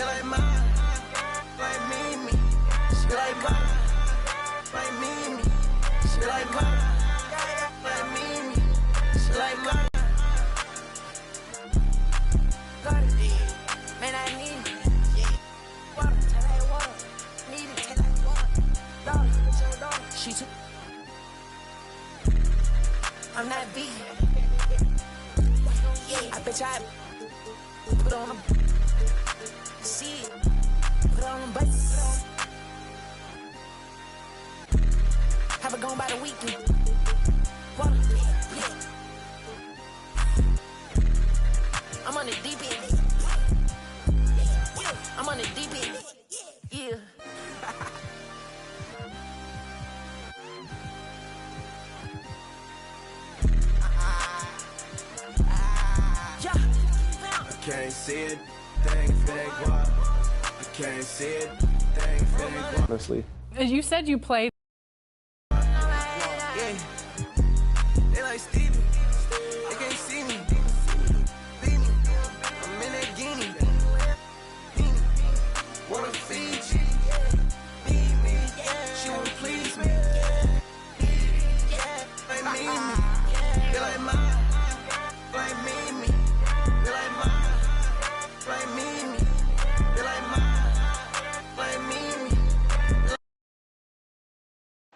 like mine, like me. She like mine, like me. She like mine, like me. She like mine. Got it, man, I need it. Water, tell that water. Need it, tell that water. Dog, it's your dog. She took. I'm not vegan. I bet I put on them. See it. Put on them butts. Have it gone by the weekend. Water. Yeah. I'm on the deep end. I'm on the deep end. Yeah. I can't see it, thing fake what? I can't see it, thing fake what? Honestly. You said you played. Yeah. They like Stevie. They can't see me. See me. I'm in that guinea. Wanna feed you. Feed me. She won't please me. Like me. They like mine. Like me. They like mine. Like me. They like mine. Like me.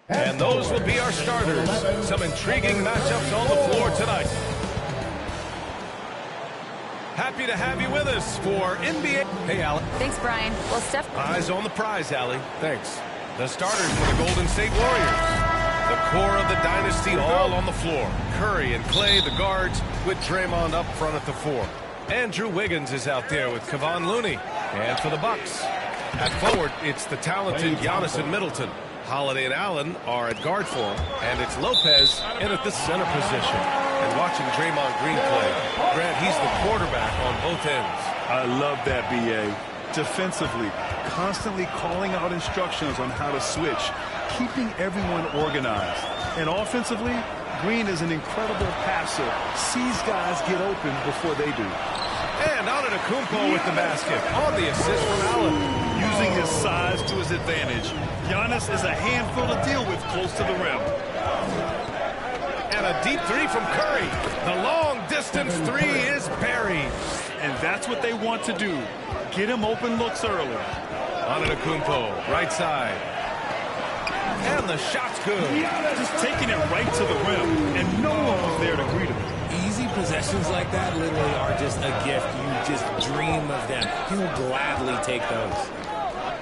And those will be our starters. Some intriguing matchups on the floor tonight. Happy to have you with us for NBA. Hey, Allie. Thanks, Brian. Well, Steph. Eyes on the prize, Allie. Thanks. The starters for the Golden State Warriors. The core of the dynasty all on the floor. Curry and Clay, the guards, with Draymond up front at the 4. Andrew Wiggins is out there with Kevon Looney. And for the Bucks, at forward, it's the talented Giannis and Middleton. Holiday and Allen are at guard for him, and it's Lopez in at the center position. And watching Draymond Green play, Grant, he's the quarterback on both ends. I love that, B.A. Defensively, constantly calling out instructions on how to switch, keeping everyone organized. And offensively, Green is an incredible passer, sees guys get open before they do. And Antetokounmpo with the basket on the assist from Allen. Using his size to his advantage, Giannis is a handful to deal with close to the rim. And a deep three from Curry. The long-distance three is buried. And that's what they want to do. Get him open looks early. Antetokounmpo, right side. And the shot's good. Just taking it right to the rim, and no one was there to greet him. Easy possessions like that literally are just a gift. You just dream of them. He'll gladly take those.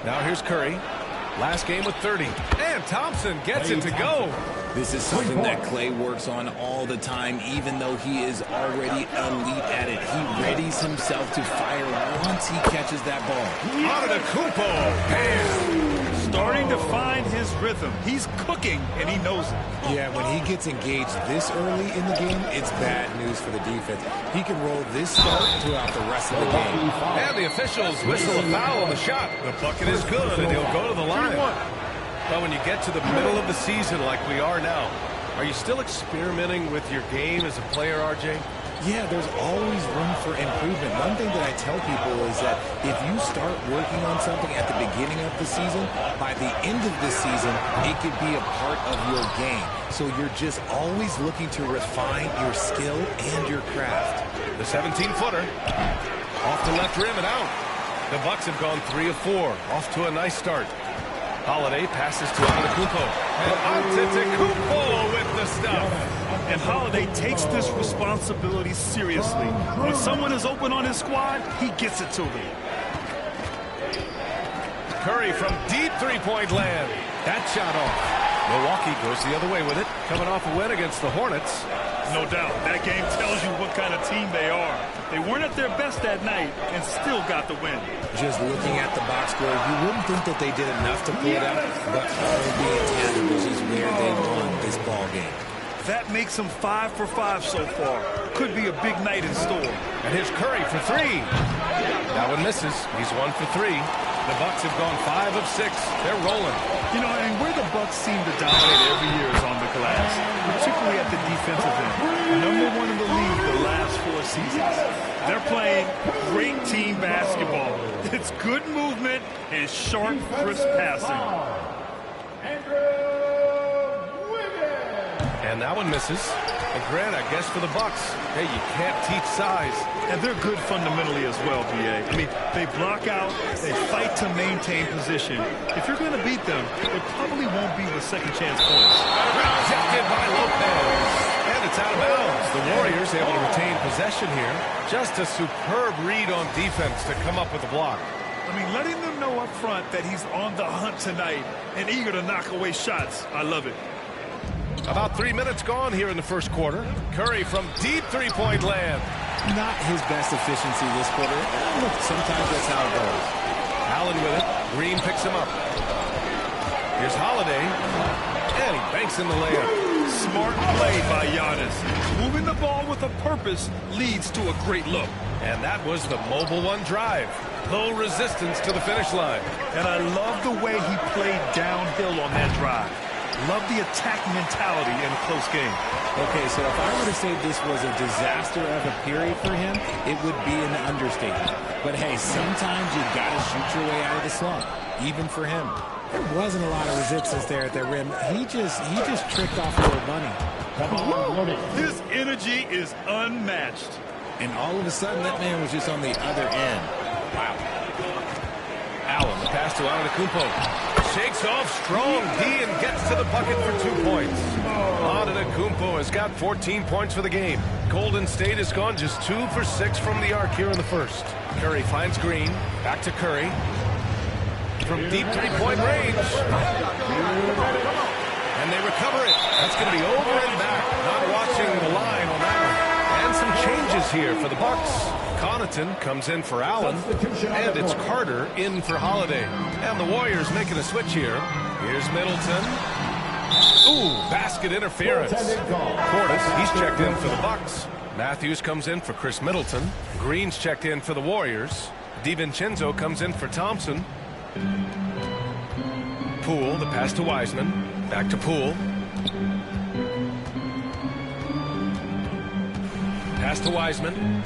Now here's Curry. Last game with 30. And Thompson gets it to go. This is something that Clay works on all the time, even though he is already elite at it. He readies himself to fire once he catches that ball. Antetokounmpo. Bam! Starting to find his rhythm. He's cooking, and he knows it. Yeah, when he gets engaged this early in the game, it's bad news for the defense. He can roll this start throughout the rest of the game. And the officials whistle a foul on the shot. The bucket is good, and he'll go to the line. But when you get to the middle of the season like we are now, are you still experimenting with your game as a player, RJ? Yeah, there's always room for improvement. One thing that I tell people is that if you start working on something at the beginning of the season, by the end of the season, it could be a part of your game. So you're just always looking to refine your skill and your craft. The 17-footer off the left rim and out. The Bucks have gone 3 of 4, off to a nice start. Holiday passes to Antetokounmpo. And Antetokounmpo with the stuff. And Holiday takes this responsibility seriously. When someone is open on his squad, he gets it to them. Curry from deep three-point land. That shot off. Milwaukee goes the other way with it, coming off a win against the Hornets. No doubt. That game tells you what kind of team they are. They weren't at their best that night and still got the win. Just looking at the box score, you wouldn't think that they did enough to pull it out, but all the intangibles is where they won this ball game. That makes them 5 for 5 so far. Could be a big night in store. And here's Curry for 3. That one misses. He's 1 for 3. The Bucks have gone 5 of 6. They're rolling. You know, and where the Bucks seem to dominate every year is on the glass, particularly at the defensive end. #1 in the league the last 4 seasons. They're playing great team basketball. It's good movement and sharp, crisp passing. And that one misses. A grand, I guess, for the Bucks. Hey, you can't teach size. And they're good fundamentally as well, B.A. I mean, they block out, they fight to maintain position. If you're going to beat them, it probably won't be with second-chance points. Rejected by Lopez. And it's out of bounds. The Warriors able to retain possession here. Just a superb read on defense to come up with the block. I mean, letting them know up front that he's on the hunt tonight and eager to knock away shots. I love it. About 3 minutes gone here in the first quarter. Curry from deep three-point land. Not his best efficiency this quarter. Look, sometimes that's how it goes. Allen with it. Green picks him up. Here's Holiday. And he banks in the layup. Smart play by Giannis. Moving the ball with a purpose leads to a great look. And that was the mobile one drive. Low resistance to the finish line. And I love the way he played downhill on that drive. Love the attack mentality in a close game. Okay, so if I were to say this was a disaster of a period for him, it would be an understatement. But hey, sometimes you got to shoot your way out of the slump, even for him. There wasn't a lot of resistance there at the rim. He just tricked off a little bunny. His energy is unmatched. And all of a sudden, that man was just on the other end. Wow. Allen, the pass to Antetokounmpo. Shakes off strong D and gets to the bucket for 2 points. Antetokounmpo has got 14 points for the game. Golden State has gone just 2 for 6 from the arc here in the first. Curry finds Green. Back to Curry. From deep three-point range. And they recover it. That's going to be over and back. Not watching the line on that one. And some changes here for the Bucks. Connaughton comes in for Allen, and it's Carter in for Holiday. And the Warriors making a switch here. Here's Middleton. Ooh, basket interference. Portis, he's checked in for the Bucks. Matthews comes in for Chris Middleton. Green's checked in for the Warriors. DiVincenzo comes in for Thompson. Poole, the pass to Wiseman. Back to Poole. Pass to Wiseman.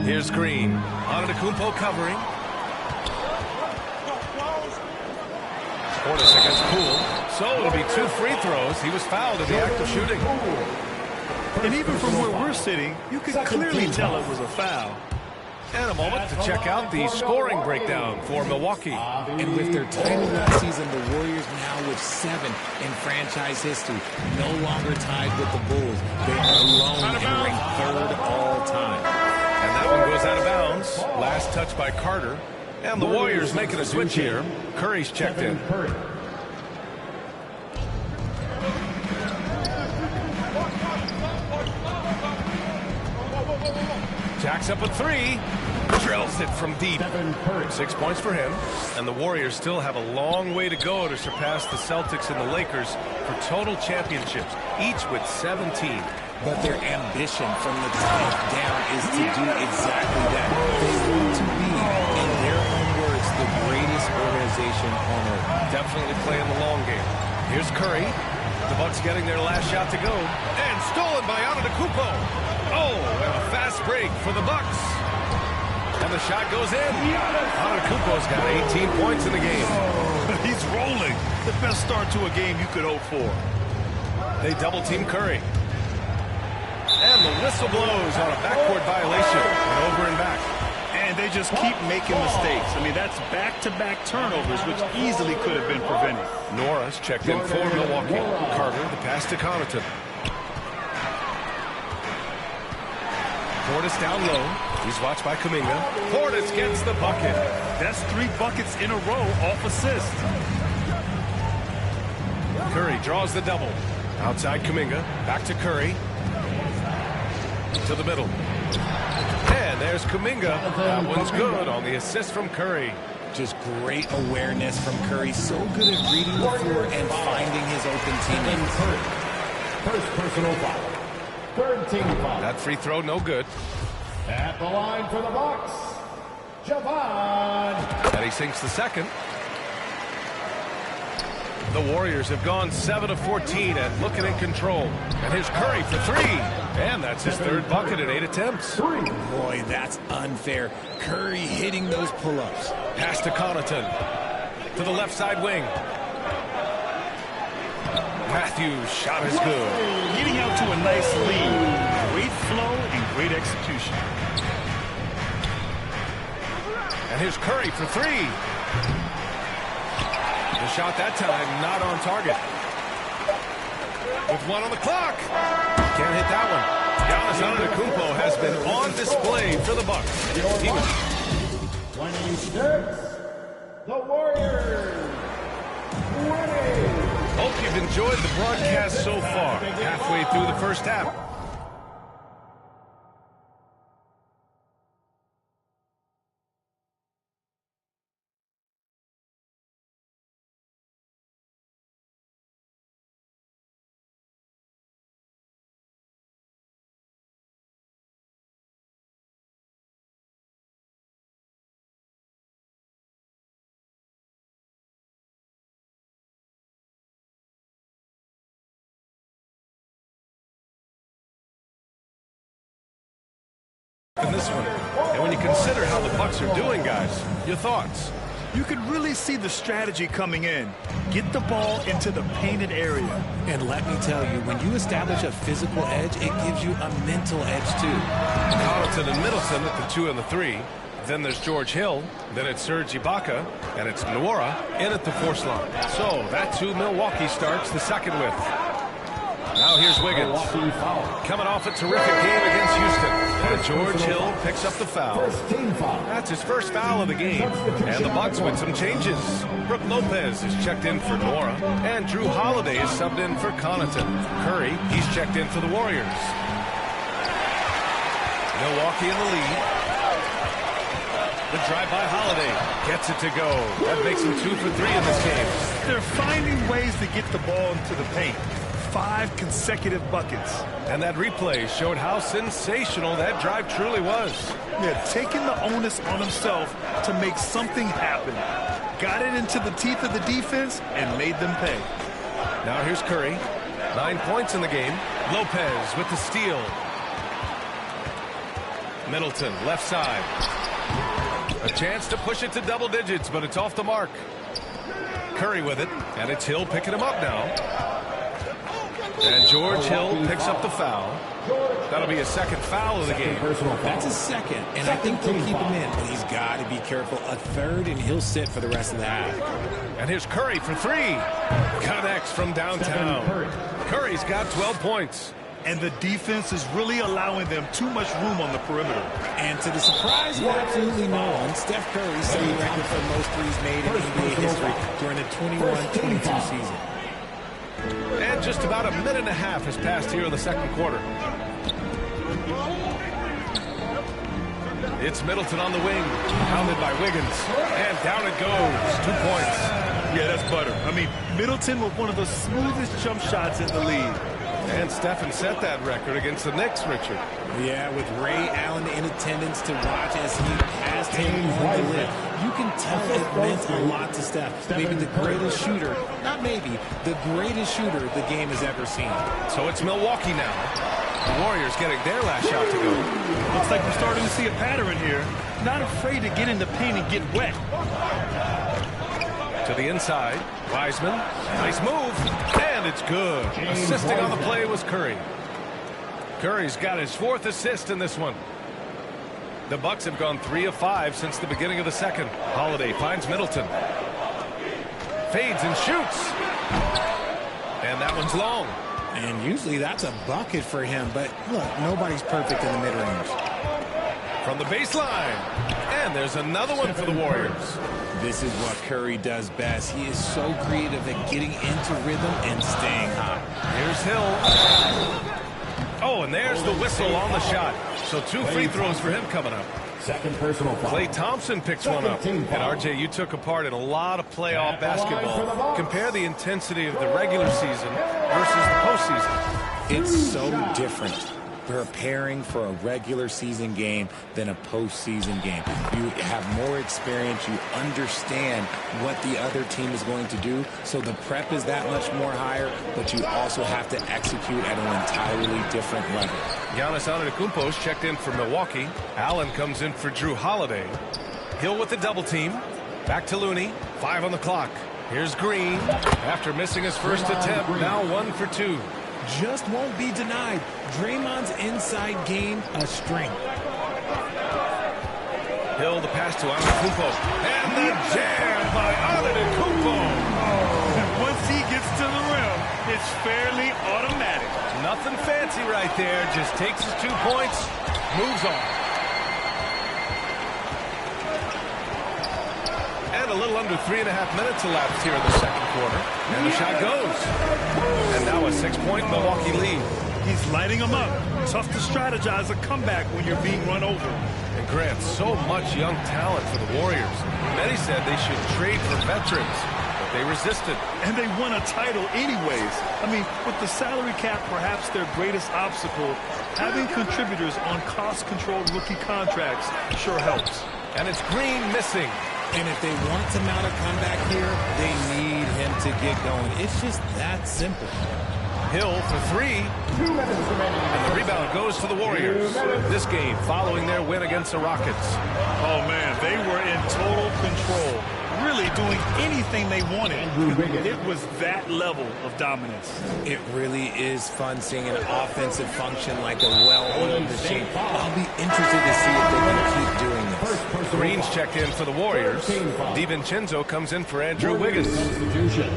Here's Green. Antetokounmpo covering. Portis against Poole. So it'll be 2 free throws. He was fouled in the act of shooting. And even from where we're sitting, you can clearly tell it was a foul. And a moment to check out the scoring breakdown for Milwaukee. And with their title last season, the Warriors now with 7 in franchise history. No longer tied with the Bulls. They are alone and ranked 3rd all time. And that one goes out of bounds. Last touch by Carter. And the Warriors making a switch here. Curry's checked in. Jacks up a 3. Drills it from deep. 6 points for him. And the Warriors still have a long way to go to surpass the Celtics and the Lakers for total championships, each with 17. But their ambition from the top down is to do exactly that. They want to be, in their own words, the greatest organization on earth. Definitely playing the long game. Here's Curry. The Bucks getting their last shot to go. And stolen by Antetokounmpo. Oh, and a fast break for the Bucks. And the shot goes in. Antetokounmpo's got 18 points in the game. He's rolling. The best start to a game you could hope for. They double-team Curry. And the whistle blows on a backcourt violation. And over and back. And they just keep making mistakes. I mean, that's back-to-back turnovers, which easily could have been prevented. Norris checked in for Milwaukee. Carter, the pass to Connaughton. Portis down low. He's watched by Kuminga. Portis gets the bucket. That's 3 buckets in a row off assist. Curry draws the double. Outside Kuminga. Back to Curry. To the middle. And there's Kuminga. That one's good on the assist from Curry. Just great awareness from Curry. So good at reading the floor and finding his open teammates. First personal foul. 3rd team foul. That free throw, no good. At the line for the Bucks, And he sinks the second. The Warriors have gone 7 of 14 and looking in control. And here's Curry for 3. And that's his third bucket in 8 attempts. Boy, that's unfair. Curry hitting those pull-ups. Pass to Connaughton. To the left side wing. Matthews' shot is good. Getting out to a nice lead. Great flow and great execution. And here's Curry for 3. The shot that time not on target. With 1 on the clock. Can't hit that one. Giannis Antetokounmpo has been on display for the Bucks. He was 26, the Warriors. 20. Hope you've enjoyed the broadcast so far. Halfway through the first half. In this one. And when you consider how the Bucks are doing, guys, your thoughts? You could really see the strategy coming in. Get the ball into the painted area. And let me tell you, when you establish a physical edge, it gives you a mental edge, too. Connaughton and Middleton at the 2 and the 3. Then there's George Hill. Then it's Serge Ibaka. And it's Nwora in at the 4 slot. So that's who Milwaukee starts the second with. Now here's Wiggins. Coming off a terrific game against Houston. And George Hill picks up the foul. That's his first foul of the game. And the Bucks with some changes. Brook Lopez is checked in for Nwora. And Drew Holiday is subbed in for Connaughton. Curry, he's checked in for the Warriors. Milwaukee in the lead. The drive by Holiday gets it to go. That makes him 2 for 3 in this game. They're finding ways to get the ball into the paint. 5 consecutive buckets. And that replay showed how sensational that drive truly was. Yeah, taking the onus on himself to make something happen. Got it into the teeth of the defense and made them pay. Now here's Curry. 9 points in the game. Lopez with the steal. Middleton, left side. A chance to push it to double digits, but it's off the mark. Curry with it, and it's Hill picking him up now. And George Hill picks up the foul. That'll be a second foul of the game. That's a second, and I think they'll keep him in, but he's got to be careful. A third, and he'll sit for the rest of the half. And here's Curry for 3. Connects from downtown. Curry's got 12 points. And the defense is really allowing them too much room on the perimeter. And to the surprise of absolutely no one, Steph Curry set the record for most threes made in NBA history during the 21-22 season. And just about a minute and a half has passed here in the second quarter. It's Middleton on the wing, pounded by Wiggins. And down it goes. 2 points. Yeah, that's butter. I mean, Middleton with one of the smoothest jump shots in the league. And Stephen set that record against the Knicks, Richard. Yeah, with Ray Allen in attendance to watch as he passed him on the lip. You can tell it meant a lot to Steph. Maybe the greatest shooter, not maybe, the greatest shooter the game has ever seen. So it's Milwaukee now. The Warriors getting their last shot to go. Looks like we're starting to see a pattern here. Not afraid to get in the paint and get wet. To the inside, Wiseman, nice move, and it's good. Assisting on the play was Curry. Curry's got his 4th assist in this one. The Bucks have gone 3 of 5 since the beginning of the second. Holiday finds Middleton. Fades and shoots. And that one's long. And usually that's a bucket for him, but look, nobody's perfect in the mid-range. From the baseline. And there's another one for the Warriors. This is what Curry does best. He is so creative at getting into rhythm and staying hot. Here's Hill. Oh, and there's the whistle on the shot. So 2 free throws for him coming up. Second personal foul. Klay Thompson picks one up. And RJ, you took a part in a lot of playoff basketball. Compare the intensity of the regular season versus the postseason. It's so different. preparing for a regular season game than a postseason game. You have more experience. You understand what the other team is going to do. So the prep is that much more higher, but you also have to execute at an entirely different level. Giannis Antetokounmpo's checked in for Milwaukee. Allen comes in for Drew Holiday. Hill with the double team. Back to Looney. 5 on the clock. Here's Green. After missing his first attempt, now 1 for 2. Just won't be denied. Draymond's inside game a strength. Hill the pass to Antetokounmpo. And the jam by Antetokounmpo. And once he gets to the rim, it's fairly automatic. Nothing fancy right there. Just takes his 2 points, moves on. And a little under 3.5 minutes elapsed here in the second quarter. And the shot goes. And now a 6-point Milwaukee lead. He's lighting them up. Tough to strategize a comeback when you're being run over. And Grant, so much young talent for the Warriors. Many said they should trade for veterans, but they resisted. And they won a title anyways. I mean, with the salary cap perhaps their greatest obstacle, having contributors on cost-controlled rookie contracts sure helps. And it's Green missing. And if they want to mount a comeback here, they need him to get going. It's just that simple. Hill for 3. 2 minutes remaining. And the rebound goes to the Warriors. This game following their win against the Rockets. Oh, man, they were in total control. Really doing anything they wanted. It was that level of dominance. It really is fun seeing an offensive function like a well-oiled machine. I'll be interested to see if they can keep doing this. Green's checked in for the Warriors. DiVincenzo comes in for Andrew Wiggins. Substitution.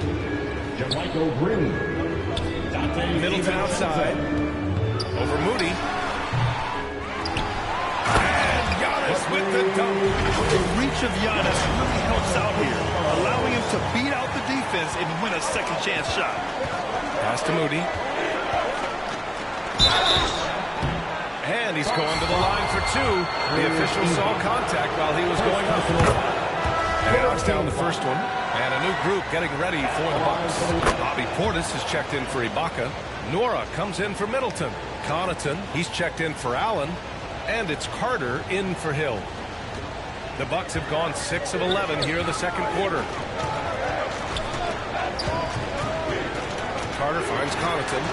Jermichael Green. Middleton outside. Over Moody. And Giannis with the dunk. The reach of Giannis really helps out here, allowing him to beat out the defense and win a second chance shot. Pass to Moody. And he's going to the line for 2. The official saw contact while he was going up. And he knocks down the first one. And a new group getting ready for the Bucks. Bobby Portis is checked in for Ibaka. Nora comes in for Middleton. Connaughton, he's checked in for Allen. And it's Carter in for Hill. The Bucks have gone 6 of 11 here in the second quarter. Carter finds Connaughton.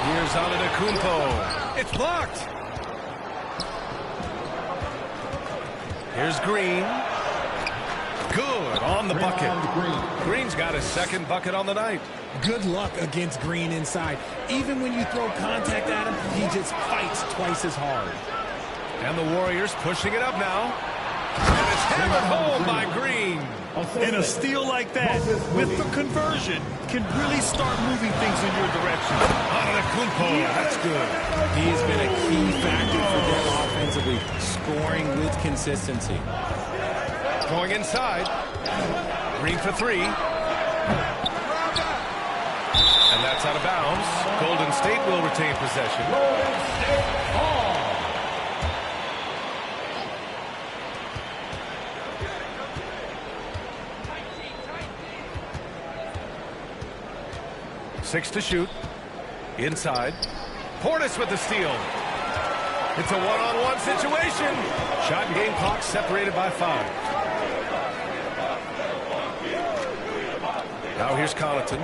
Here's Antetokounmpo. It's blocked. Here's Green. Good on the bucket. Green's got his second bucket on the night. Good luck against Green inside. Even when you throw contact at him, he just fights twice as hard. And the Warriors pushing it up now. And it's hammered home by Green. And a steal like that, with the conversion, can really start moving things in your direction. Antetokounmpo, that's good. He has been a key factor for them offensively, scoring with consistency. Going inside. Green for 3. And that's out of bounds. Golden State will retain possession. Golden State ball. Six to shoot. Inside. Portis with the steal. It's a one-on-one situation. Shot and game clock separated by 5. Now here's Connaughton.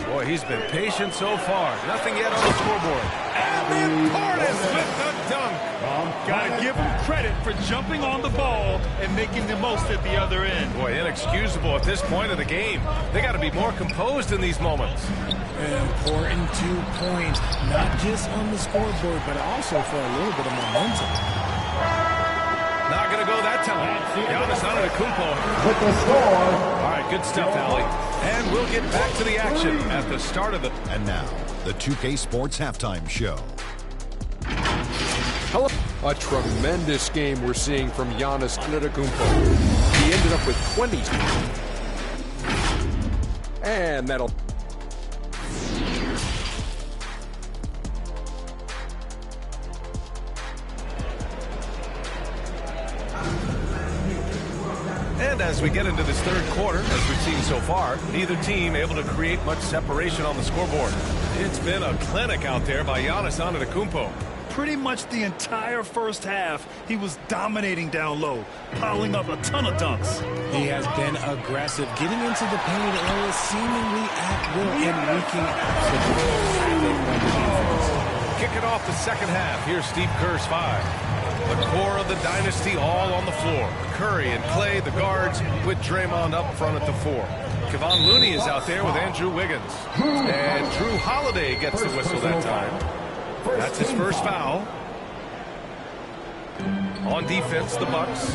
Boy, he's been patient so far. Nothing yet on the scoreboard. And then Portis with the dunk. Gotta give him credit for jumping on the ball and making the most at the other end. Boy, inexcusable at this point of the game. They got to be more composed in these moments. An important 2 points, not just on the scoreboard, but also for a little bit of momentum. Not going to go that time. Giannis Antetokounmpo With the score. All right, good stuff, Allie. And we'll get back to the action at the start of the... And now, the 2K Sports Halftime Show. Hello. A tremendous game we're seeing from Giannis Antetokounmpo. He ended up with 20. And that'll... And as we get into this third quarter, as we've seen so far, neither team able to create much separation on the scoreboard. It's been a clinic out there by Giannis Antetokounmpo. Pretty much the entire first half, he was dominating down low, piling up a ton of dunks. He has been aggressive, getting into the painted area seemingly at will and wreaking absolute havoc on the defense. Kicking off the second half, here's Steve Kerr's 5. The core of the dynasty all on the floor. Curry and Clay, the guards, with Draymond up front at the 4. Kevon Looney is out there with Andrew Wiggins. And Drew Holiday gets the whistle that time. That's his first foul. On defense, the Bucks.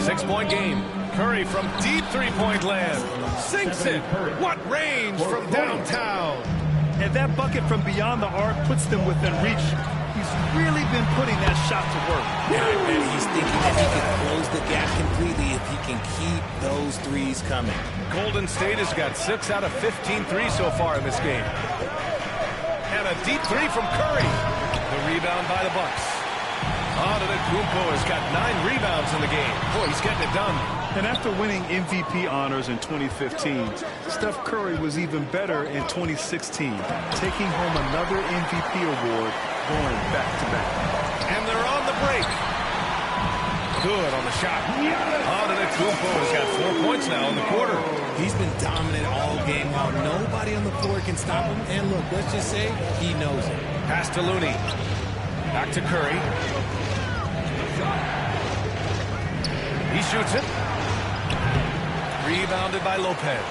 6-point game. Curry from deep three-point land. Sinks it. What range from downtown. And that bucket from beyond the arc puts them within reach. He's really been putting that shot to work. And I bet he's thinking if he can close the gap completely, if he can keep those threes coming. Golden State has got 6 out of 15 threes so far in this game. And a deep three from Curry. The rebound by the Bucks. Antetokounmpo has got 9 rebounds in the game. Boy, he's getting it done. And after winning MVP honors in 2015, Steph Curry was even better in 2016, taking home another MVP award, going back-to-back. And they're on the break. Good on the shot. Antetokounmpo has got 4 points now in the quarter. He's been dominant all game long. Nobody on the floor can stop him. And look, let's just say he knows it. Pass to Looney. Back to Curry. He shoots it. Rebounded by Lopez.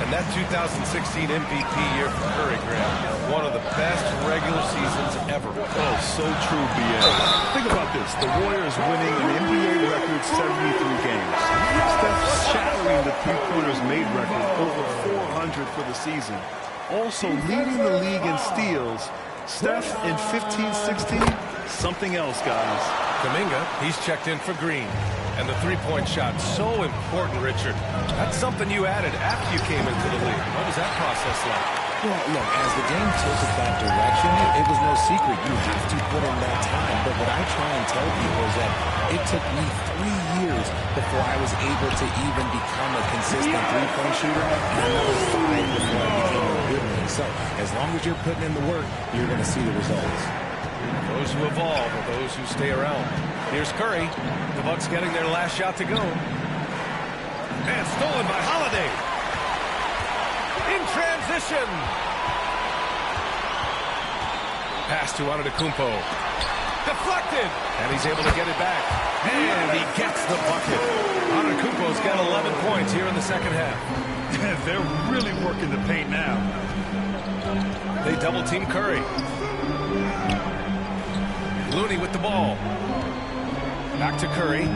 And that 2016 MVP year for Curry, Graham, one of the best regular seasons ever. Oh, so true, B.A. Think about this. The Warriors winning an NBA record 73 games. Steph shattering the three-pointers made record, over 400 for the season. Also leading the league in steals. Steph in 15-16, something else, guys. Kuminga, he's checked in for Green. And the three-point shot, so important, Richard. That's something you added after you came into the league. What was that process like? Well, look, as the game tilted that direction, it was no secret. You have to put in that time. But what I try and tell people is that it took me 3 years before I was able to even become a consistent three-point shooter, and another 5 before I became a good one. So as long as you're putting in the work, you're going to see the results. Those who evolve are those who stay around. Here's Curry. The Bucks getting their last shot to go. And stolen by Holiday. In transition. Pass to Antetokounmpo. Deflected. And he's able to get it back. And he gets the bucket. Antetokounmpo's got 11 points here in the second half. They're really working the paint now. They double-team Curry. Looney with the ball. Back to Curry.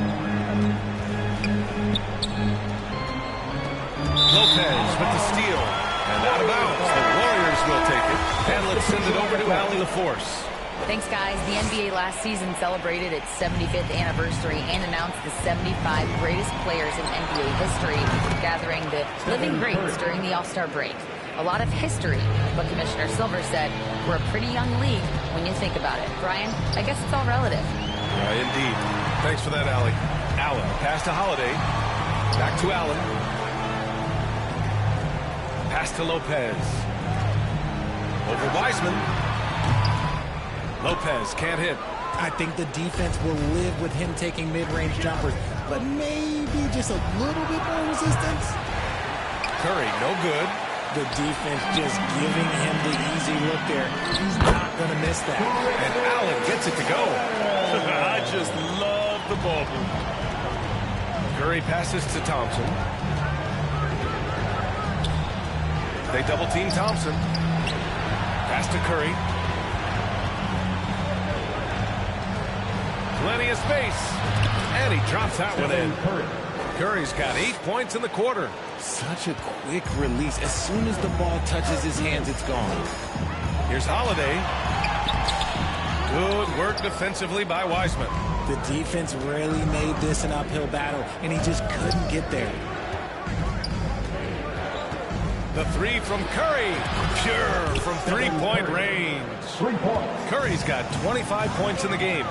Lopez with the steal. And out of bounds. The Warriors will take it. And let's send it over to Allie LaForce. Thanks, guys. The NBA last season celebrated its 75th anniversary and announced the 75 greatest players in NBA history, gathering the living greats during the All-Star break. A lot of history, but Commissioner Silver said we're a pretty young league when you think about it. Brian, I guess it's all relative. Indeed. Thanks for that, Allie. Allen, pass to Holiday. Back to Allen. Pass to Lopez. Over Wiseman. Lopez can't hit. I think the defense will live with him taking mid-range jumpers, but maybe just a little bit more resistance. Curry, no good. The defense just giving him the easy look there. He's not going to miss that. And Allen gets it to go. I just love the ball move. Curry passes to Thompson. They double-team Thompson. Pass to Curry. Plenty of space. And he drops that one in. Curry's got 8 points in the quarter. Such a quick release. As soon as the ball touches his hands, it's gone. Here's Holiday. Good work defensively by Wiseman. The defense really made this an uphill battle, and he just couldn't get there. The three from Curry. Pure from three-point range. 3 points. Curry's got 25 points in the game.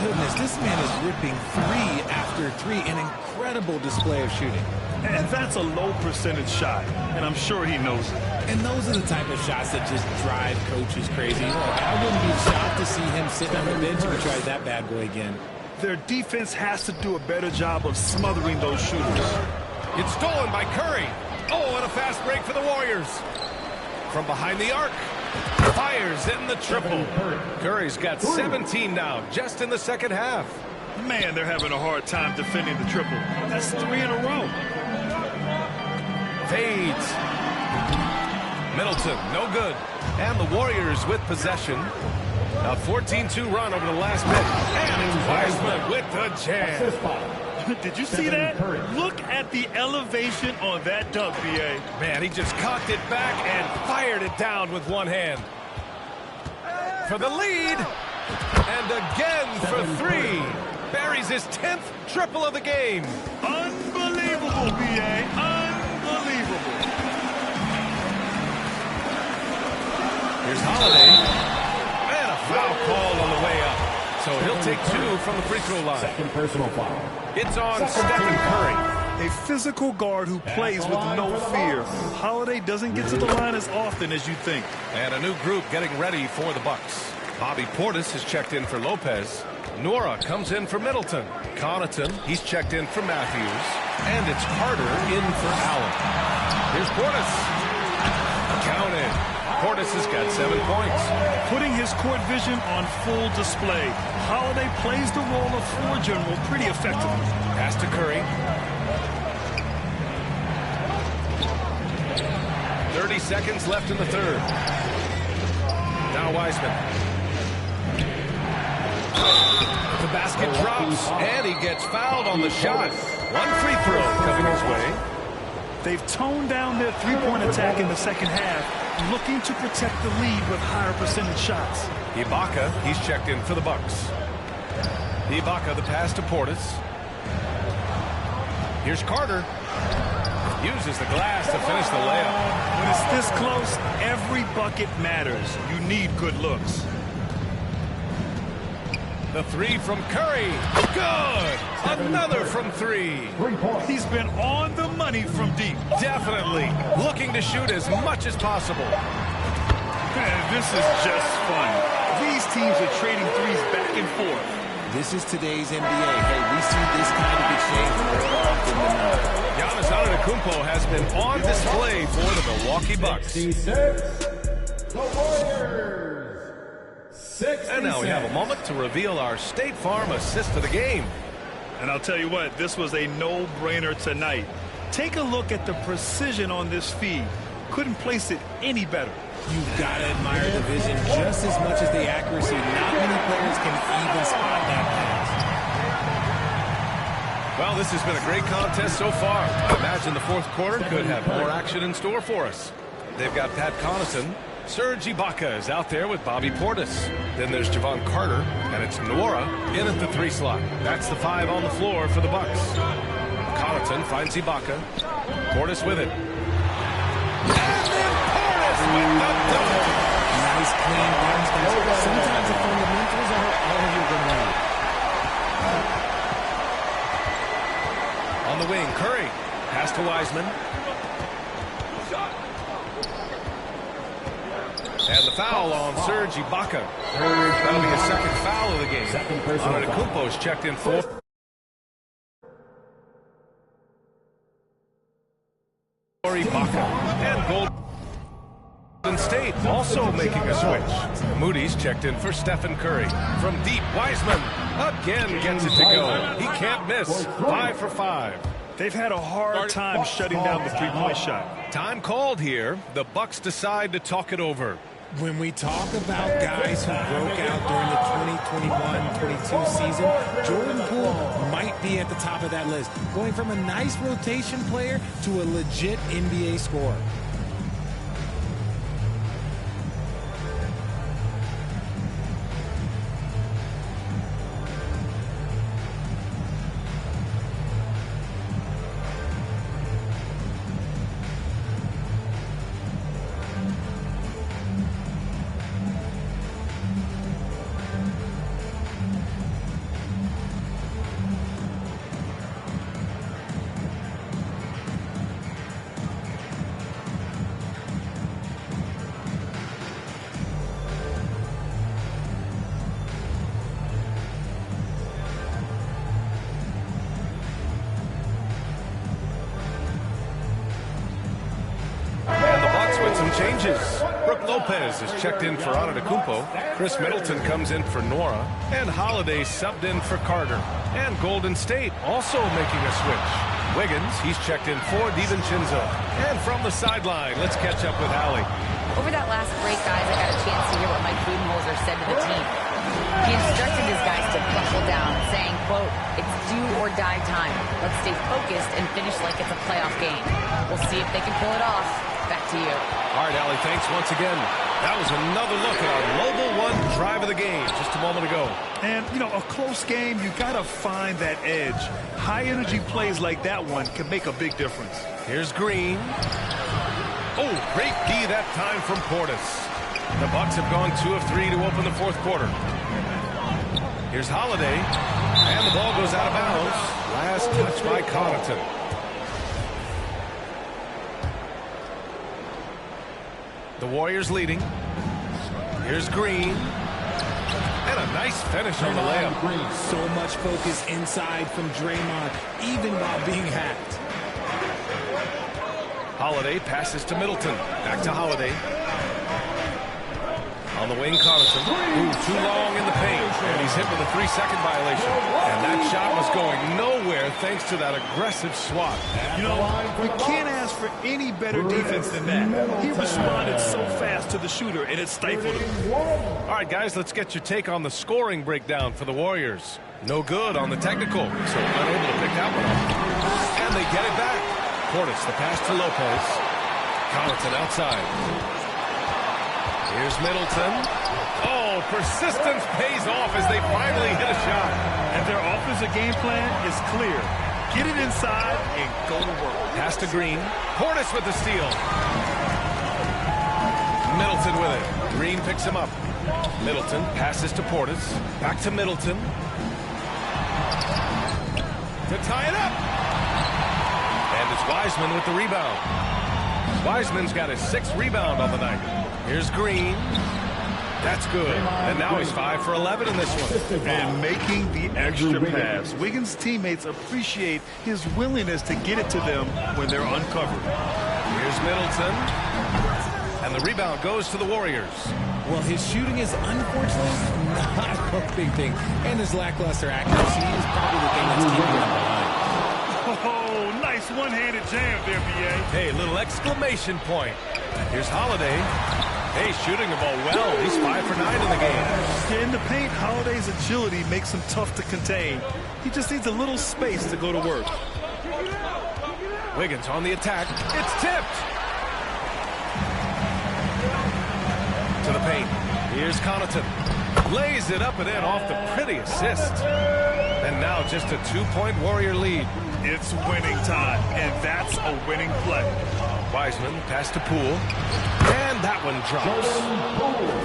Goodness, this man is ripping 3 after 3. An incredible display of shooting. And that's a low percentage shot, and I'm sure he knows it. And those are the type of shots that just drive coaches crazy. Look, I wouldn't be shocked to see him sitting on the bench and try that bad boy again. Their defense has to do a better job of smothering those shooters. It's stolen by Curry. Oh, and a fast break for the Warriors. From behind the arc. Fires in the triple. Curry's got 17 now, just in the second half. Man, they're having a hard time defending the triple. That's 3 in a row. Fades. Middleton, no good. And the Warriors with possession. A 14-2 run over the last bit. And Wiseman with the jam. Did you see that? Look at the elevation on that dunk, B.A. Man, he just cocked it back and fired it down with one hand. For the lead. And again for 3. Buries his 10th triple of the game. Unbelievable, B.A. Unbelievable. Here's Holiday. And a foul call on the way up. So he'll take 2 from the free throw line. Second personal foul. It's on Stephen Curry. A physical guard who plays with no fear. Holiday doesn't get to the line as often as you think. And a new group getting ready for the Bucks. Bobby Portis has checked in for Lopez. Nora comes in for Middleton. Connaughton, he's checked in for Matthews. And it's Carter in for Allen. Here's Portis. Counted. Portis has got 7 points. Putting his court vision on full display. Holiday plays the role of floor general pretty effectively. Pass to Curry. 30 seconds left in the third. Now Wiseman. The basket drops, and he gets fouled on the shot. 1 free throw coming his way. They've toned down their three-point attack in the second half, looking to protect the lead with higher percentage shots. Ibaka, he's checked in for the Bucks. Ibaka, the pass to Portis. Here's Carter. Uses the glass to finish the layup. When it's this close, every bucket matters. You need good looks. The 3 from Curry. Good! Another from 3. 3 points. He's been on the money from deep. Definitely looking to shoot as much as possible. Man, this is just fun. These teams are trading threes back and forth. This is today's NBA. Hey, we see this kind of exchange more often than not. Giannis Antetokounmpo has been on display for the Milwaukee Bucks. 66. The Warriors. 66. And now we have a moment to reveal our State Farm assist of the game. And I'll tell you what, this was a no-brainer tonight. Take a look at the precision on this feed. Couldn't place it any better. You've got to admire the vision just as much as the accuracy. Not many players can even spot that pass. Well, this has been a great contest so far. I imagine the fourth quarter could have more action in store for us. They've got Pat Connaughton. Serge Ibaka is out there with Bobby Portis. Then there's Javon Carter, and it's Nora in at the 3 slot. That's the 5 on the floor for the Bucks. Connaughton finds Ibaka. Portis with it. And then Portis with the dunk. Nice clean runs, guys. Sometimes the fundamentals are all you're going to need. On the wing, Curry. Pass to Wiseman. And the foul on Serge Ibaka. That'll be a second foul of the game. Antetokounmpo's checked in for Ibaka. And Golden State also making a switch. Moody's checked in for Stephen Curry. From deep, Wiseman again gets it to go. He can't miss. 5 for 5. They've had a hard time shutting down the three-point shot. Time called here. The Bucks decide to talk it over. When we talk about guys who broke out during the 2021-22 season, Jordan Poole might be at the top of that list, going from a nice rotation player to a legit NBA scorer. changes. Brooke Lopez is checked in for Antetokounmpo. Chris Middleton comes in for Nora. And Holiday subbed in for Carter. And Golden State also making a switch. Wiggins, he's checked in for DiVincenzo. And from the sideline, let's catch up with Allie. Over that last break, guys, I got a chance to hear what Mike Budenholzer said to the team. He instructed his guys to buckle down, saying, quote, "It's do or die time. Let's stay focused and finish like it's a playoff game. We'll see if they can pull it off." Back to you. All right, Allie, thanks once again. That was another look at our Mobile One drive of the game just a moment ago. And, you know, a close game, you got to find that edge. High-energy plays like that one can make a big difference. Here's Green. Oh, great D that time from Portis. The Bucks have gone 2 of 3 to open the fourth quarter. Here's Holiday. And the ball goes out of bounds. Last touch by Connaughton. The Warriors leading. Here's Green. And a nice finish on the layup. So much focus inside from Draymond, even while being hacked. Holiday passes to Middleton. Back to Holiday. On the wing, Connaughton. Ooh, too long in the paint. And he's hit with a 3-second violation. And that shot was going nowhere thanks to that aggressive swat. You know, we can't ask for any better defense than that. He responded so fast to the shooter, and it stifled him. All right, guys, let's get your take on the scoring breakdown for the Warriors. No good on the technical, so unable to pick that one up. And they get it back. Portis, the pass to Lopez. Connaughton outside. Here's Middleton. Oh, persistence pays off as they finally hit a shot. And their offensive game plan is clear. Get it inside and go to work. Pass to Green. Portis with the steal. Middleton with it. Green picks him up. Middleton passes to Portis. Back to Middleton. To tie it up. And it's Wiseman with the rebound. Wiseman's got his 6th rebound on the night. Here's Green. That's good. And now he's 5 for 11 in this one. And making the extra pass. Wiggins' teammates appreciate his willingness to get it to them when they're uncovered. Here's Middleton. And the rebound goes to the Warriors. Well, his shooting is unfortunately not a big thing. And his lackluster accuracy is probably the thing that's keeping him behind. Oh, nice one-handed jam there, B.A. Hey, little exclamation point. Here's Holiday. Hey, shooting the ball well. He's 5 for 9 in the game. In the paint, Holiday's agility makes him tough to contain. He just needs a little space to go to work. Wiggins on the attack. It's tipped. To the paint. Here's Connaughton. Lays it up and in off the pretty assist. And now just a 2-point Warrior lead. It's winning time, and that's a winning play. Wiseman pass to Poole. And that one drops.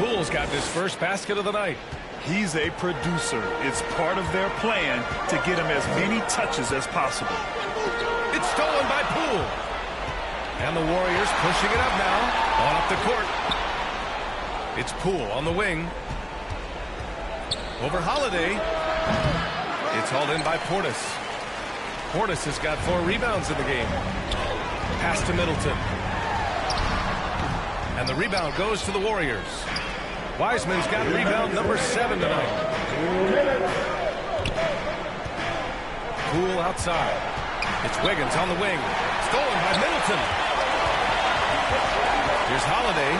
Poole's got his first basket of the night. He's a producer. It's part of their plan to get him as many touches as possible. It's stolen by Poole. And the Warriors pushing it up now. On up the court. It's Poole on the wing. Over Holiday. It's hauled in by Portis. Portis has got 4 rebounds in the game. Pass to Middleton. And the rebound goes to the Warriors. Wiseman's got rebound number 7 tonight. Poole outside. It's Wiggins on the wing. Stolen by Middleton. Here's Holiday.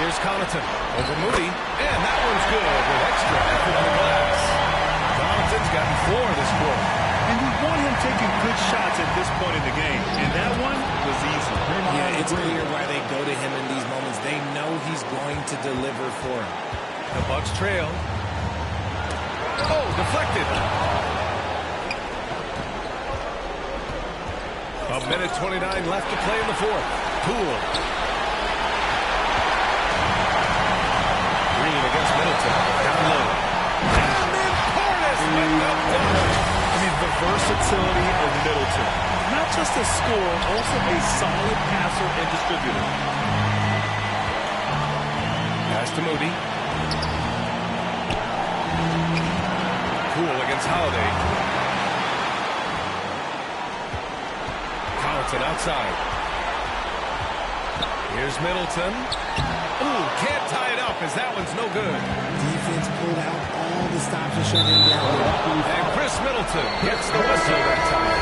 Here's Connaughton over Moody. And that one's good with extra effort on the glass. Connaughton's gotten 4 this quarter. And you want him taking good shots at this point in the game. And that one was easy. Yeah, it's clear why they go to him in these moments. They know he's going to deliver for him. The Bucks trail. Oh, deflected. A minute 29 left to play in the fourth. Poole. Green against Middleton. Down low. And then Portis with the dunk. I mean, the versatility of Middleton. Not just a scorer, also a solid passer and distributor. Pass to Moody. Poole against Holiday. Connaughton outside. Here's Middleton. Ooh, can't tie it up as that one's no good. Defense pulled out all the stops to shut him down. And Chris Middleton gets the whistle that time.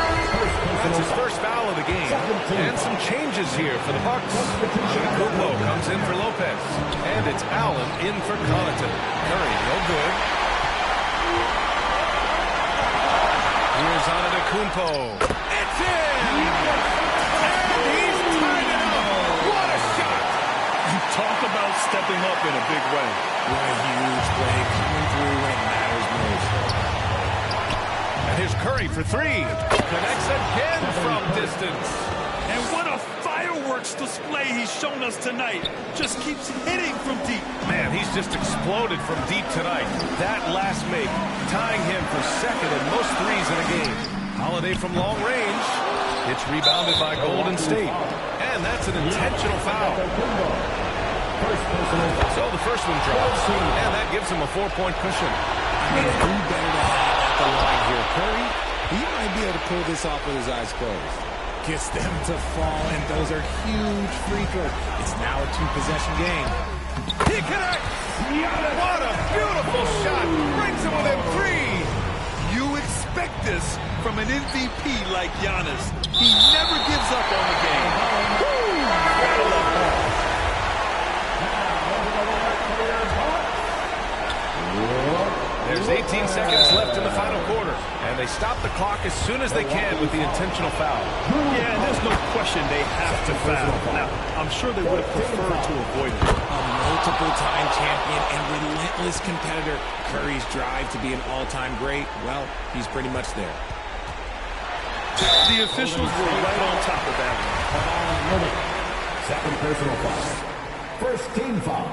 That's his first foul of the game. And some changes here for the Bucks. Antetokounmpo comes in for Lopez. And it's Allen in for Connaughton. Curry, no good. Here's Antetokounmpo. It's in! And he's tied it up. What a shot! Talk about stepping up in a big way. What a huge play coming through when it matters most. And here's Curry for three. Connects again from distance. And what a fireworks display he's shown us tonight. Just keeps hitting from deep. Man, he's just exploded from deep tonight. That last make, tying him for second in most threes in a game. Holiday from long range. It's rebounded by Golden State. And that's an intentional foul. So the first one drops. And that gives him a 4-point cushion. I mean, who better to have at the line here? Curry, he might be able to pull this off with his eyes closed. Gets them to fall, and those are huge free throws. It's now a two-possession game. He connects! What a beautiful shot! Brings him within three! You expect this from an MVP like Giannis. He never gives up on the game. Woo! Gotta love that. There's 18 seconds left in the final quarter, and they stop the clock as soon as they can with the intentional foul. Yeah, and there's no question they have to foul. Now, I'm sure they would have preferred to avoid it. A multiple-time champion and relentless competitor. Curry's drive to be an all-time great, well, he's pretty much there. The officials were right on top of that one. Second personal foul. First team foul.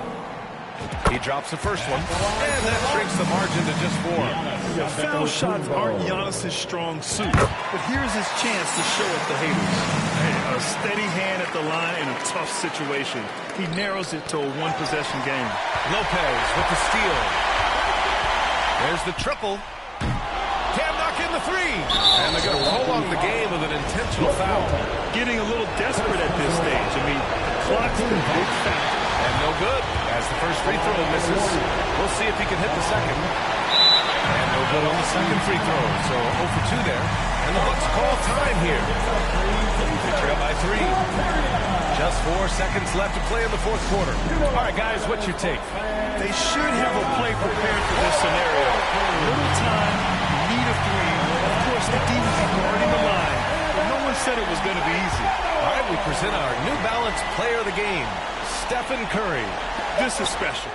He drops the first one, and that shrinks the margin to just 4. Foul shots aren't Giannis' strong suit, but here's his chance to show it to haters. Hey, a steady hand at the line in a tough situation. He narrows it to a one-possession game. Lopez with the steal. There's the triple. Can't knock in the three. And they're going to prolong the game with an intentional foul. Getting a little desperate at this stage. I mean, the clock's a big factor. And no good as the first free throw misses. We'll see if he can hit the second. And no good on the second free throw. So 0 for 2 there. And the Bucks call time here. They trail by 3. Just 4 seconds left to play in the fourth quarter. All right, guys, what's your take? They should have a play prepared for this scenario. Little time, need a three. Of course, the defense is guarding the line, but no one said it was going to be easy. All right, we present our New Balance player of the game, Stephen Curry. This is special.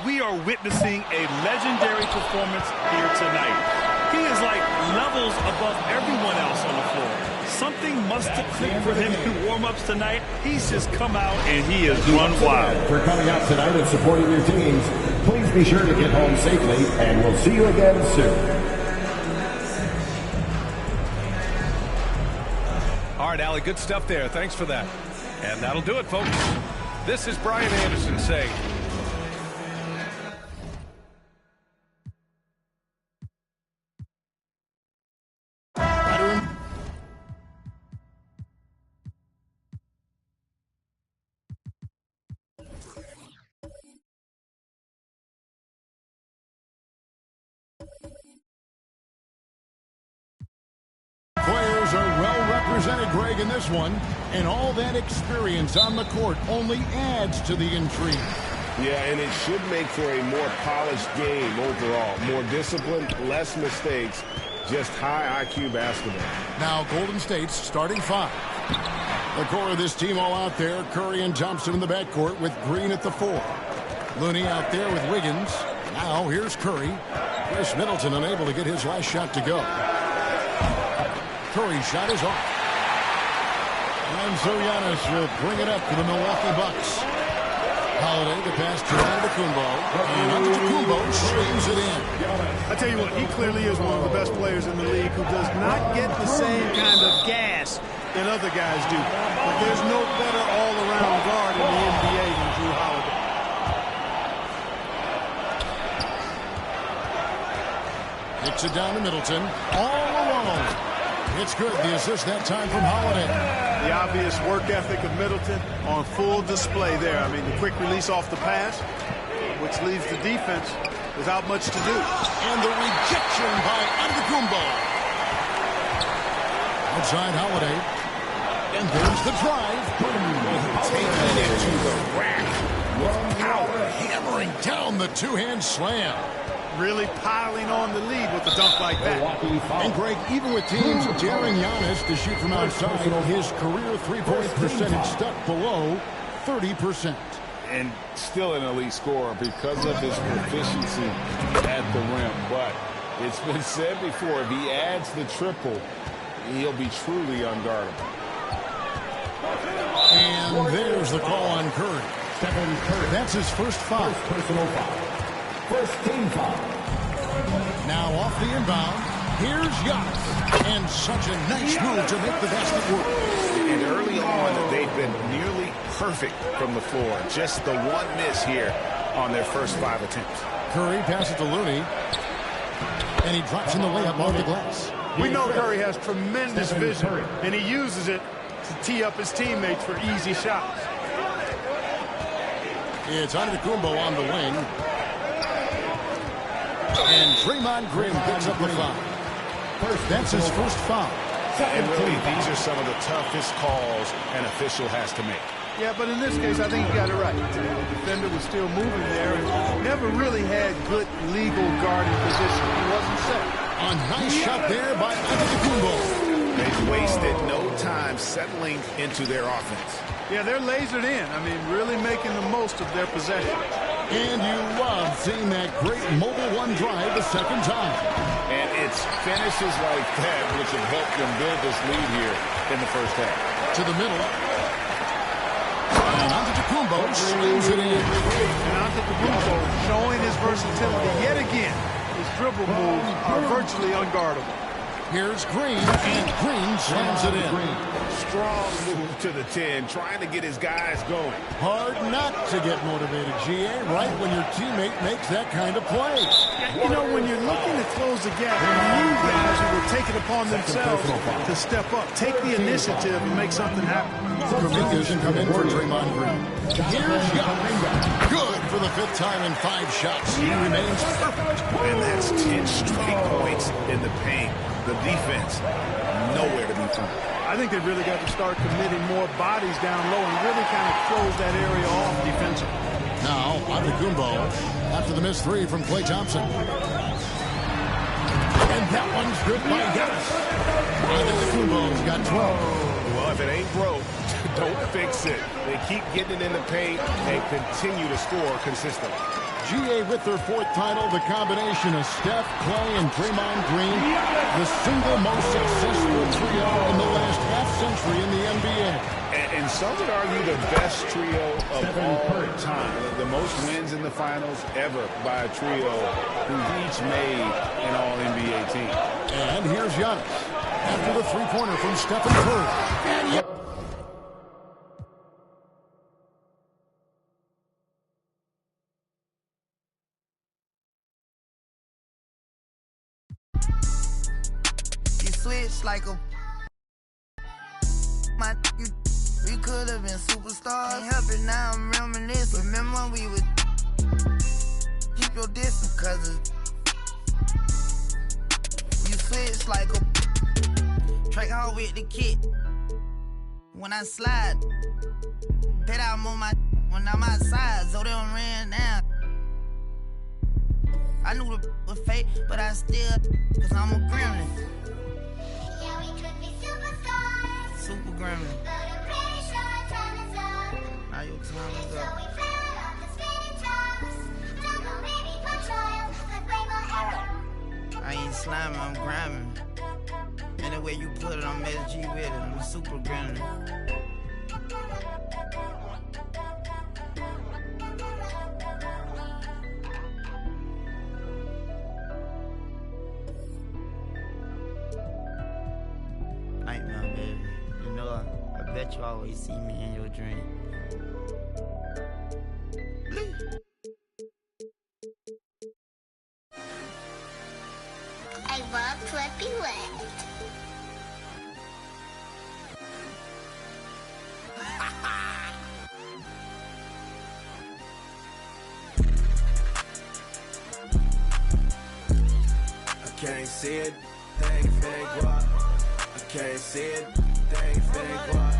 We are witnessing a legendary performance here tonight. He is like levels above everyone else on the floor. Something must have clicked for him in warm-ups tonight. He's just come out and he has run wild. For coming out tonight and supporting your teams, please be sure to get home safely, and we'll see you again soon. All right, Allie, good stuff there. Thanks for that. And that'll do it, folks. This is Brian Anderson saying... Players are well represented, Greg, in this one, and all that experience on the court only adds to the intrigue. Yeah, and it should make for a more polished game overall. More discipline, less mistakes, just high IQ basketball. Now Golden State's starting 5. The core of this team all out there, Curry and Thompson in the backcourt with Green at the 4. Looney out there with Wiggins. Now here's Curry. Chris Middleton unable to get his last shot to go. Curry's shot is off. And so Giannis will bring it up for the Milwaukee Bucks. Holiday, the pass to Antetokounmpo. And Antetokounmpo swings it in. I tell you what, he clearly is one of the best players in the league who does not get the same kind of gas that other guys do. But there's no better all-around guard in the NBA than Drew Holiday. Kicks it down to Middleton. All alone. It's good. The assist that time from Holiday. The obvious work ethic of Middleton on full display there. I mean, the quick release off the pass, which leaves the defense without much to do. And the rejection by Antetokounmpo. Outside Holiday. And there's the drive. Taking it to the rack. With power, hammering down the two-hand slam. Really piling on the lead with a dunk like that. And Greg, even with teams daring Giannis to shoot from outside, his career three-point percentage stuck below 30%. And still an elite scorer because of his proficiency at the rim. But it's been said before, if he adds the triple, he'll be truly unguardable. And there's the call on Curry. That's his first foul. Personal foul. First team foul. Now off the inbound, here's Giannis. And such a nice move to make the basket work. And early on, they've been nearly perfect from the floor. Just the one miss here on their first 5 attempts. Curry passes to Looney. And he drops in the layup off the glass. We know Curry has tremendous vision, and he uses it to tee up his teammates for easy shots. It's Antetokounmpo on the wing. And Draymond Green picks up the foul. That's his first foul. And really, these are some of the toughest calls an official has to make. Yeah, but in this case, I think he got it right. The defender was still moving there and never really had good legal guarding position. He wasn't set. A nice shot there by Antetokounmpo. They've wasted no time settling into their offense. Yeah, they're lasered in. I mean, really making the most of their possession. And you love seeing that great mobile one drive the second time. And it's finishes like that which have helped them build this lead here in the first half. To the middle. And Antetokounmpo slams it in. And Antetokounmpo showing his versatility yet again. His dribble moves are virtually unguardable. Here's Green, and Green slams it in. Strong move to the 10, trying to get his guys going. Hard not to get motivated, GA, right when your teammate makes that kind of play. You know, when you're looking to close the gap, you need guys who will take it upon themselves to step up, take the initiative, and make something happen. Kuminga's come in for Draymond Green. Here's Giannis. Good for the 5th time in 5 shots. He remains perfect. And that's 10 straight points in the paint. The defense, nowhere to be found. I think they've really got to start committing more bodies down low and really kind of close that area off defensively. Now, Antetokounmpo after the missed 3 from Klay Thompson. And that one's good by Giannis. Antetokounmpo's got 12. Well, if it ain't broke, don't fix it. They keep getting it in the paint and continue to score consistently. GA with their 4th title, the combination of Steph, Klay, and Draymond Green, the single most successful trio in the last half-century in the NBA. And some would argue the best trio of all time. The most wins in the finals ever by a trio who've each made an All-NBA team. And here's Giannis after the three-pointer from Stephen Curry. And Switch like a we could have been superstars. Can't help it now, I'm reminiscing. Remember when we would keep your distance, cause you switch like a track hard with the kid. When I slide, bet I'm on my when I'm outside, so they don't ran down. I knew the was fake, but I still, cause I'm a gremlin. Super gremlin. Now your time is up. I ain't sliming, I'm grinding. Any way you put it, I'm SG with it. I'm a super gremlin. Nightmare, baby. You know, I bet you always see me in your dream. I love Flippy Wet. see it, they ain't finna guap. I can't see it, they ain't finna guap.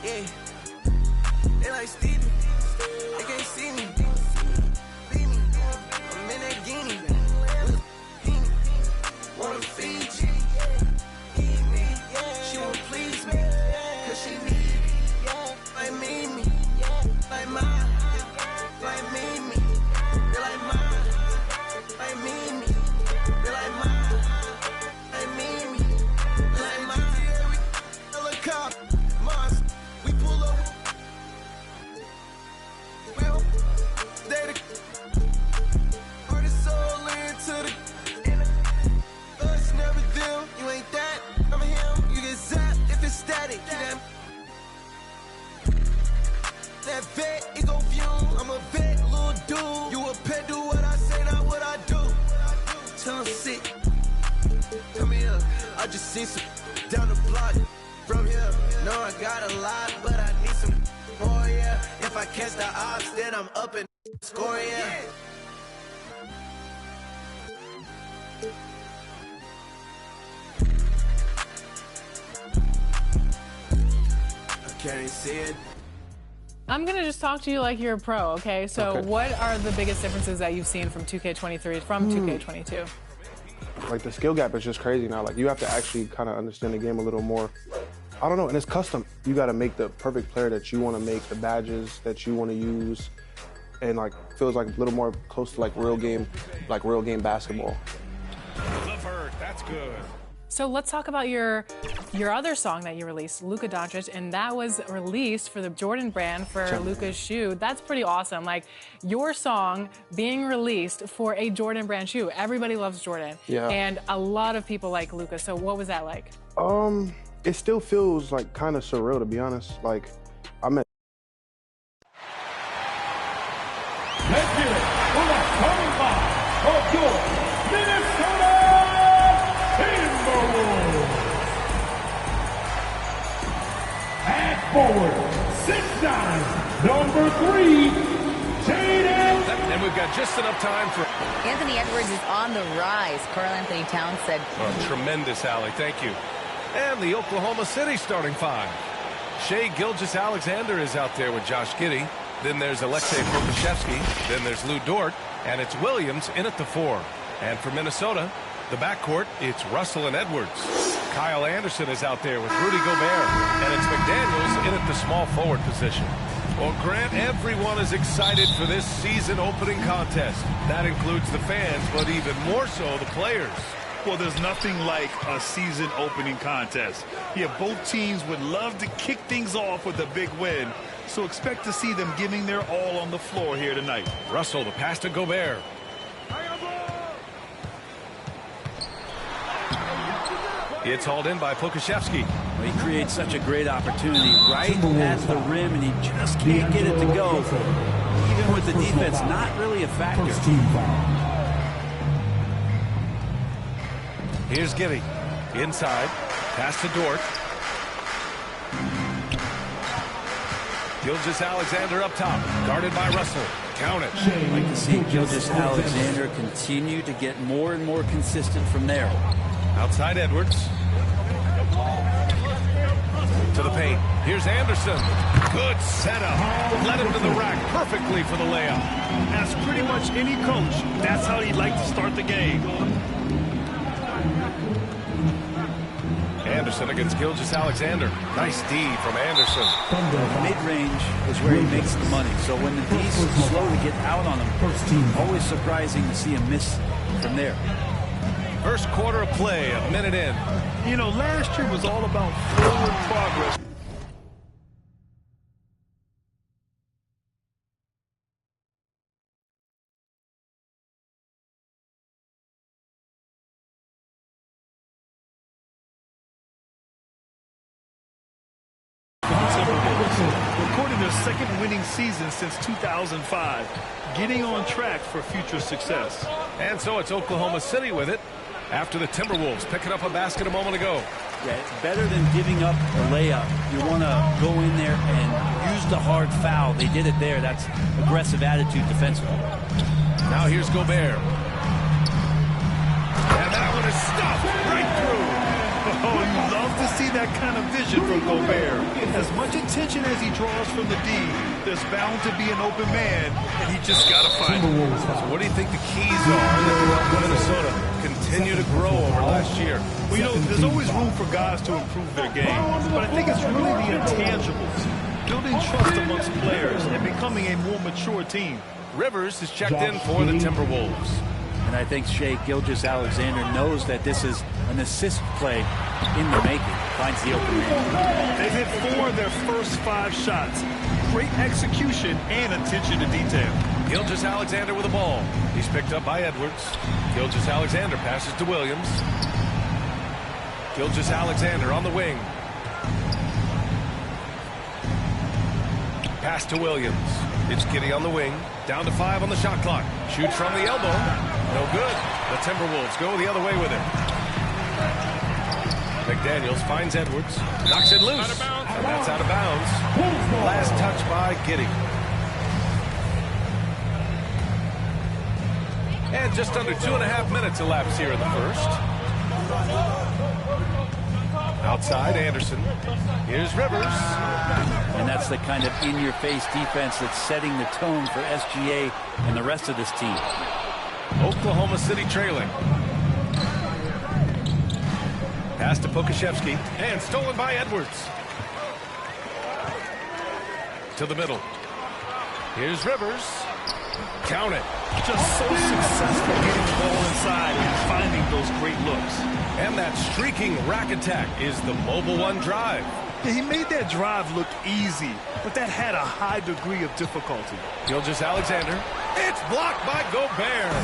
Yeah, they like Stevie, they can't see me. Beat me, I'm in that guinea. Wanna feed you, eat me. She won't please me, cause she need me. Like me, like mine, like me. They like mine, like me. They like mine, like me. They like mine. Helicopter, Mars, we pull up. Well, they the artist soul into the. Us never them, you ain't that. I'm him, you get zapped if it's static. That vet, it go fume. I'm a vet, little dude. You a pet, do what I say, not what I do. Tell him sit. Come here, I just seen some down the block from here. No, I got a lot, but I need some more, yeah. If I catch the ops, then I'm up and score, yeah. I can't see it. I'm going to just talk to you like you're a pro, okay? So what are the biggest differences that you've seen from 2K23 from 2K22? Like, the skill gap is just crazy now. Like, you have to actually kind of understand the game a little more. I don't know, and it's custom. You got to make the perfect player that you want to make, the badges that you want to use, and, like, feels like a little more close to, like, real game basketball. Levert, that's good. So let's talk about your other song that you released, Luka Doncic, and that was released for the Jordan brand for Luka's shoe. That's pretty awesome. Like, your song being released for a Jordan brand shoe. Everybody loves Jordan. Yeah. And a lot of people like Luka. So what was that like? It still feels like kind of surreal, to be honest. Like, I'm at. Let's hear it for the starting five of your Minnesota Timberwolves. At forward, 6'9", number 3, Jaden. And we've got just enough time for... Anthony Edwards is on the rise. Karl Anthony Towns said... Oh, tremendous, Allie. Thank you. And the Oklahoma City starting five. Shai Gilgeous-Alexander is out there with Josh Giddey. Then there's Aleksej Pokusevski. Then there's Lou Dort. And it's Williams in at the 4. And for Minnesota, the backcourt, it's Russell and Edwards. Kyle Anderson is out there with Rudy Gobert. And it's McDaniels in at the small forward position. Well, Grant, everyone is excited for this season opening contest. That includes the fans, but even more so the players. Well, there's nothing like a season opening contest. Yeah, both teams would love to kick things off with a big win. So expect to see them giving their all on the floor here tonight. Russell, the pass to Gobert. It's hauled in by Pokusevski. He creates such a great opportunity right at the rim, and he just can't get it to go. Even with the defense, not really a factor. Here's Giddey. Inside. Pass to Dort. Gilgeous-Alexander up top. Guarded by Russell. Count it. I'd like to see Gilgeous-Alexander continue to get more and more consistent from there. Outside Edwards. To the paint. Here's Anderson. Good setup. Led him to the rack perfectly for the layup. That's pretty much any coach. That's how he'd like to start the game. Anderson against Gilgeous-Alexander. Nice D from Anderson. Mid-range is where he makes the money. So when the D's slow to get out on him, always surprising to see him miss from there. First quarter of play, a minute in. You know, last year was all about forward progress. Recording their second winning season since 2005, getting on track for future success. And so it's Oklahoma City with it after the Timberwolves picking up a basket a moment ago. Yeah, it's better than giving up a layup. You want to go in there and use the hard foul. They did it there. That's aggressive attitude defensively. Now here's Gobert. And that one is Oh, you love to see that kind of vision from Gobert. As much attention as he draws from the D, there's bound to be an open man, and he just got to find it. So what do you think the keys are that will help Minnesota continue to grow over last year? Well, you know, there's always room for guys to improve their game, but I think it's really the intangibles. Building trust amongst players and becoming a more mature team. Rivers is checked in for the Timberwolves. And I think Shea Gilgeous-Alexander knows that this is an assist play in the making. Finds the open man. They've hit 4 of their first 5 shots. Great execution and attention to detail. Gilgeous-Alexander with the ball. He's picked up by Edwards. Gilgeous-Alexander passes to Williams. Gilgeous-Alexander on the wing. Pass to Williams. It's Giddey on the wing. Down to 5 on the shot clock. Shoots from the elbow. No good. The Timberwolves go the other way with it. McDaniels finds Edwards. Knocks it loose. And that's out of bounds. Last touch by Giddey. And just under 2.5 minutes elapsed here in the first. Outside, Anderson. Here's Rivers. And that's the kind of in-your-face defense that's setting the tone for SGA and the rest of this team. Oklahoma City trailing. Pass to Pokashevsky. And stolen by Edwards. To the middle. Here's Rivers. Count it. Just so successful getting the ball inside and finding those great looks. And that streaking rack attack is the Mobile One drive. Yeah, he made that drive look easy, but that had a high degree of difficulty. Gilgeous-Alexander. It's blocked by Gobert.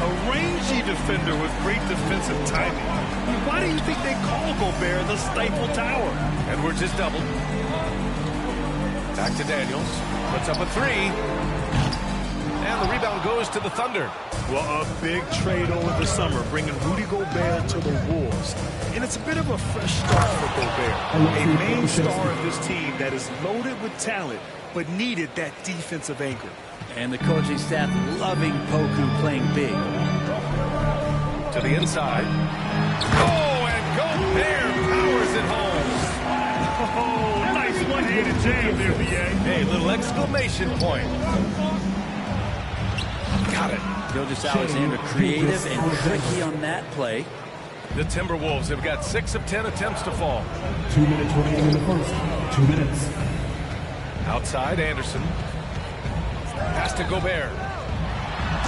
A rangy defender with great defensive timing. Why do you think they call Gobert the Stifle Tower? Edwards is doubled. Back to Daniels. Puts up a 3. And the rebound goes to the Thunder. Well, a big trade over the summer, bringing Rudy Gobert to the Wolves. And it's a bit of a fresh start for Gobert. A main star of this team that is loaded with talent, but needed that defensive anchor. And the coaching staff loving Poku playing big. To the inside. Oh, and Gobert powers it home. Oh, nice one-handed jam there, B.A. Hey, little exclamation point. Got it. Gilgeous-Alexander creative and tricky on that play. The Timberwolves have got 6 of 10 attempts to fall. 2 minutes remaining in the first. 2 minutes. Outside, Anderson. Pass to Gobert.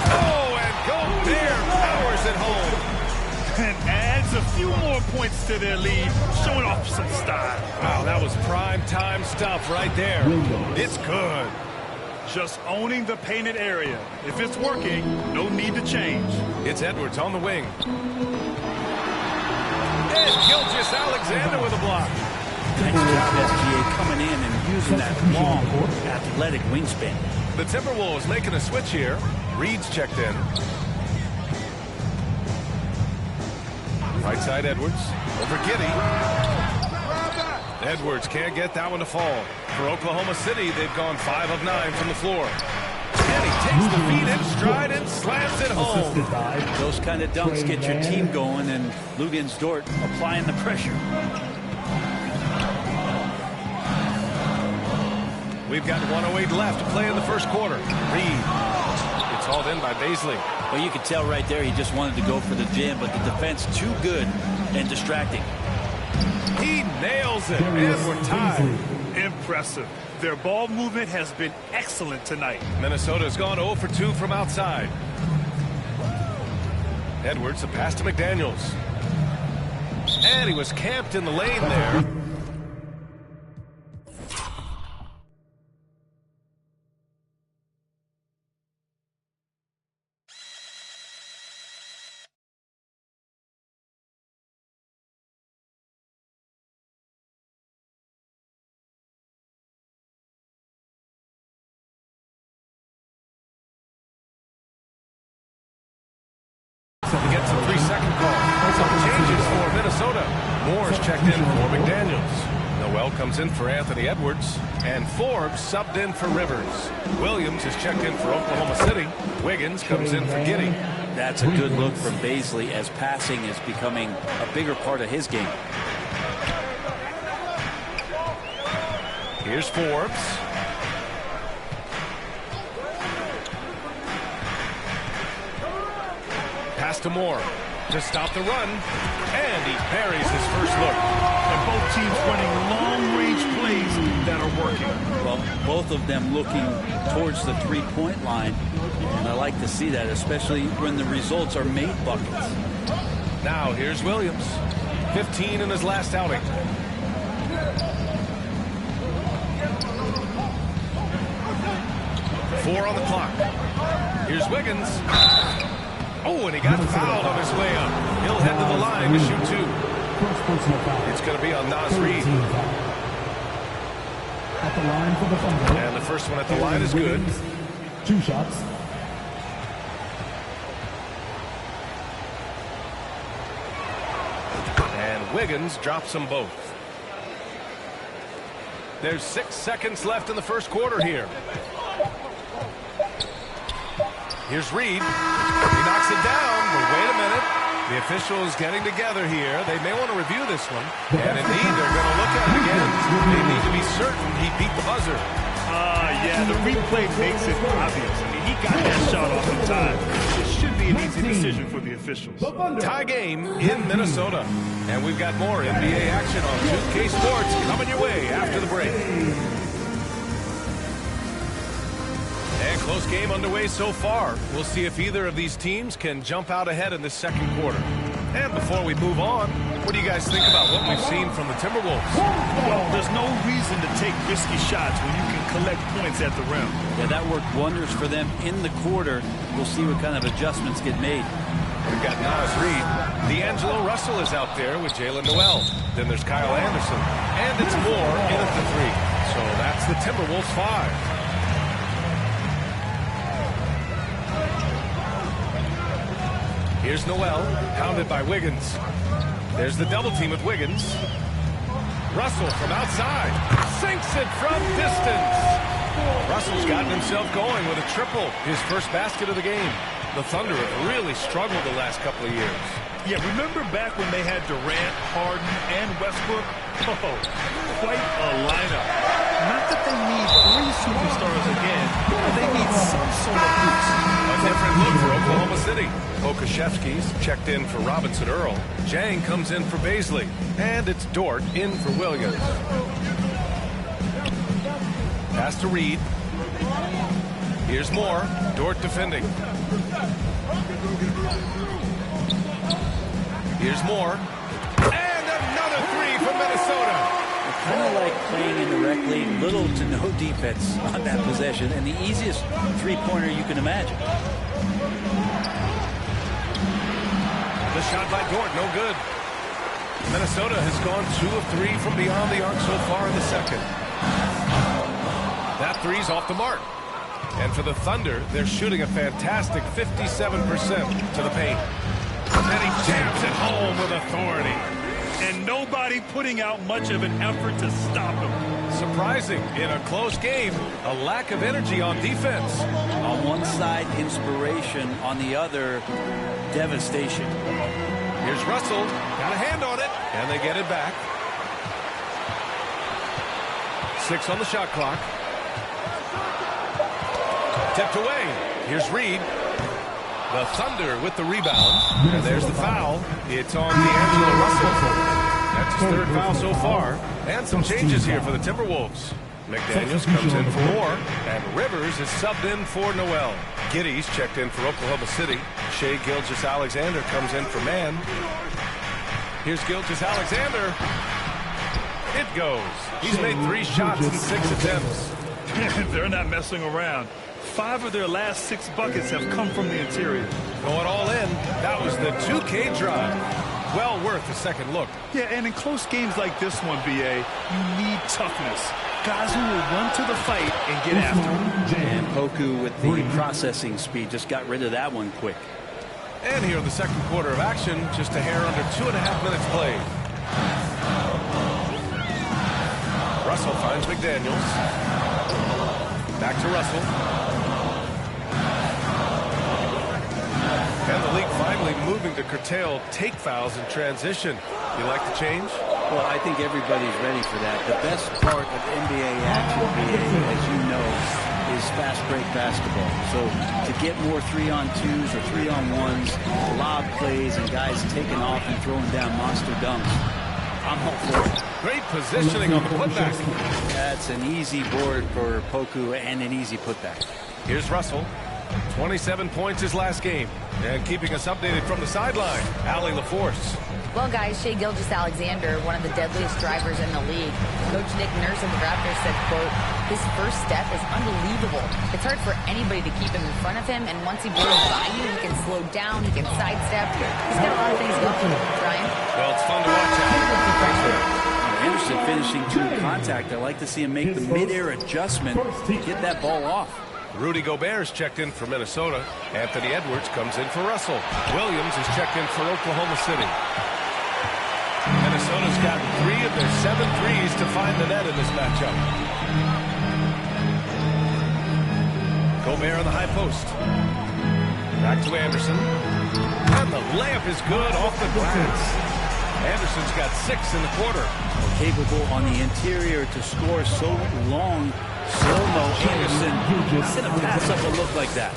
Oh, and Gobert powers it home. And adds a few more points to their lead, showing off some style. Wow, that was prime time stuff right there. It's good. Just owning the painted area. If it's working, no need to change. It's Edwards on the wing. And Gilgeous-Alexander with a block. Nice job, SGA, coming in and using that long, athletic wingspan. The Timberwolves making a switch here. Reed's checked in. Right side, Edwards. Over Giddey. Edwards can't get that one to fall. For Oklahoma City, they've gone 5 of 9 from the floor. And he takes the feed in stride and slams it home. Those kind of dunks get your team going, and Luguentz Dort applying the pressure. We've got 1:08 left to play in the first quarter. Reed. It's hauled in by Baisley. Well, you could tell right there he just wanted to go for the jam, but the defense too good and distracting. He nails it, and we're tied. Impressive. Their ball movement has been excellent tonight. Minnesota's gone 0 for 2 from outside. Edwards, a pass to McDaniels. And he was camped in the lane there. Gets a 3-second call. Some changes for Minnesota. Moore's checked in for McDaniels. Noel comes in for Anthony Edwards. And Forbes subbed in for Rivers. Williams is checked in for Oklahoma City. Wiggins comes in for Giddey. That's a good look from Baisley as passing is becoming a bigger part of his game. Here's Forbes. Pass to Moore to stop the run, and he parries his first look. And both teams running long-range plays that are working. Well, both of them looking towards the three-point line, and I like to see that, especially when the results are made buckets. Now here's Williams, 15 in his last outing. Four on the clock. Here's Wiggins. Oh, and he got fouled on his way up. He'll head to the line to shoot two. It's going to be on Naz Reid. And the first one at the line is good. 2 shots. And Wiggins drops them both. There's 6 seconds left in the first quarter here. Here's Reid. He knocks it down, but wait a minute. The officials getting together here. They may want to review this one. And indeed, they're going to look at it again. They need to be certain he beat the buzzer. Yeah, the replay makes it obvious. I mean, he got that shot off in time. It should be an easy decision for the officials. Tie game in Minnesota. And we've got more NBA action on 2K Sports coming your way after the break. And close game underway so far. We'll see if either of these teams can jump out ahead in the second quarter. And before we move on, what do you guys think about what we've seen from the Timberwolves? Well, there's no reason to take risky shots when you can collect points at the rim. Yeah, that worked wonders for them in the quarter. We'll see what kind of adjustments get made. We've got Naz Reid. D'Angelo Russell is out there with Jalen Noel. Then there's Kyle Anderson. And it's Moore in at the 3. So that's the Timberwolves 5. Here's Noel, pounded by Wiggins. There's the double team with Wiggins. Russell from outside. Sinks it from distance. Russell's gotten himself going with a triple. His first basket of the game. The Thunder have really struggled the last couple of years. Yeah, remember back when they had Durant, Harden, and Westbrook? Oh, quite a lineup. Not that they need 3 superstars again, but they need some sort of boost. A different look for Oklahoma City. Okashevsky's checked in for Robinson Earl. Jang comes in for Baisley. And it's Dort in for Williams. Pass to Reid. Here's Moore. Dort defending. Here's Moore. And another 3 from Minnesota. Kind of like playing in the rec league, little to no defense on that possession, and the easiest three-pointer you can imagine. The shot by Dort, no good. Minnesota has gone 2 of 3 from beyond the arc so far in the second. That 3's off the mark. And for the Thunder, they're shooting a fantastic 57% to the paint. And he jams it home with authority. And nobody putting out much of an effort to stop him. Surprising in a close game, a lack of energy on defense. On one side, inspiration. On the other, devastation. Here's Russell. Got a hand on it. And they get it back. 6 on the shot clock. Tipped away. Here's Reid. The Thunder with the rebound. And there's the foul. It's on D'Angelo Russell. That's his 3rd foul so far. And some changes here for the Timberwolves. McDaniels comes in for Moore. And Rivers is subbed in for Noel. Giddey's checked in for Oklahoma City. Shai Gilgeous-Alexander comes in for Mann. Here's Gilgeous-Alexander. It goes. He's made 3 shots in 6 attempts. They're not messing around. 5 of their last 6 buckets have come from the interior. Going all in. That was the 2K drive. Well worth a second look. Yeah, and in close games like this one, BA, you need toughness. Guys who will run to the fight and get after him. And Poku with the processing speed just got rid of that one quick. And here in the second quarter of action, just a hair under 2.5 minutes played. Russell finds McDaniels. Back to Russell. And the league finally moving to curtail take fouls in transition. You like the change? Well, I think everybody's ready for that. The best part of NBA action, as you know, is fast break basketball. So to get more 3-on-2s or 3-on-1s, lob plays, and guys taking off and throwing down monster dunks, I'm all for it. Great positioning on the putback. That's an easy board for Poku and an easy putback. Here's Russell. 27 points his last game. And keeping us updated from the sideline, Allie LaForce. Well, guys, Shai Gilgeous-Alexander, one of the deadliest drivers in the league. Coach Nick Nurse of the Raptors said, quote, his first step is unbelievable. It's hard for anybody to keep him in front of him, and once he blows by you, he can slow down, he can sidestep. He's got a lot of things going. Ryan? Well, it's fun to watch out. Thanks for it. Anderson finishing through contact. I like to see him make the mid-air adjustment to get that ball off. Rudy Gobert's checked in for Minnesota. Anthony Edwards comes in for Russell. Williams is checked in for Oklahoma City. Minnesota's got 3 of their 7 threes to find the net in this matchup. Gobert on the high post. Back to Anderson. And the layup is good off the glass. Anderson's got 6 in the quarter. Capable on the interior to score so long. Slow-mo Anderson going to pass up a look like that.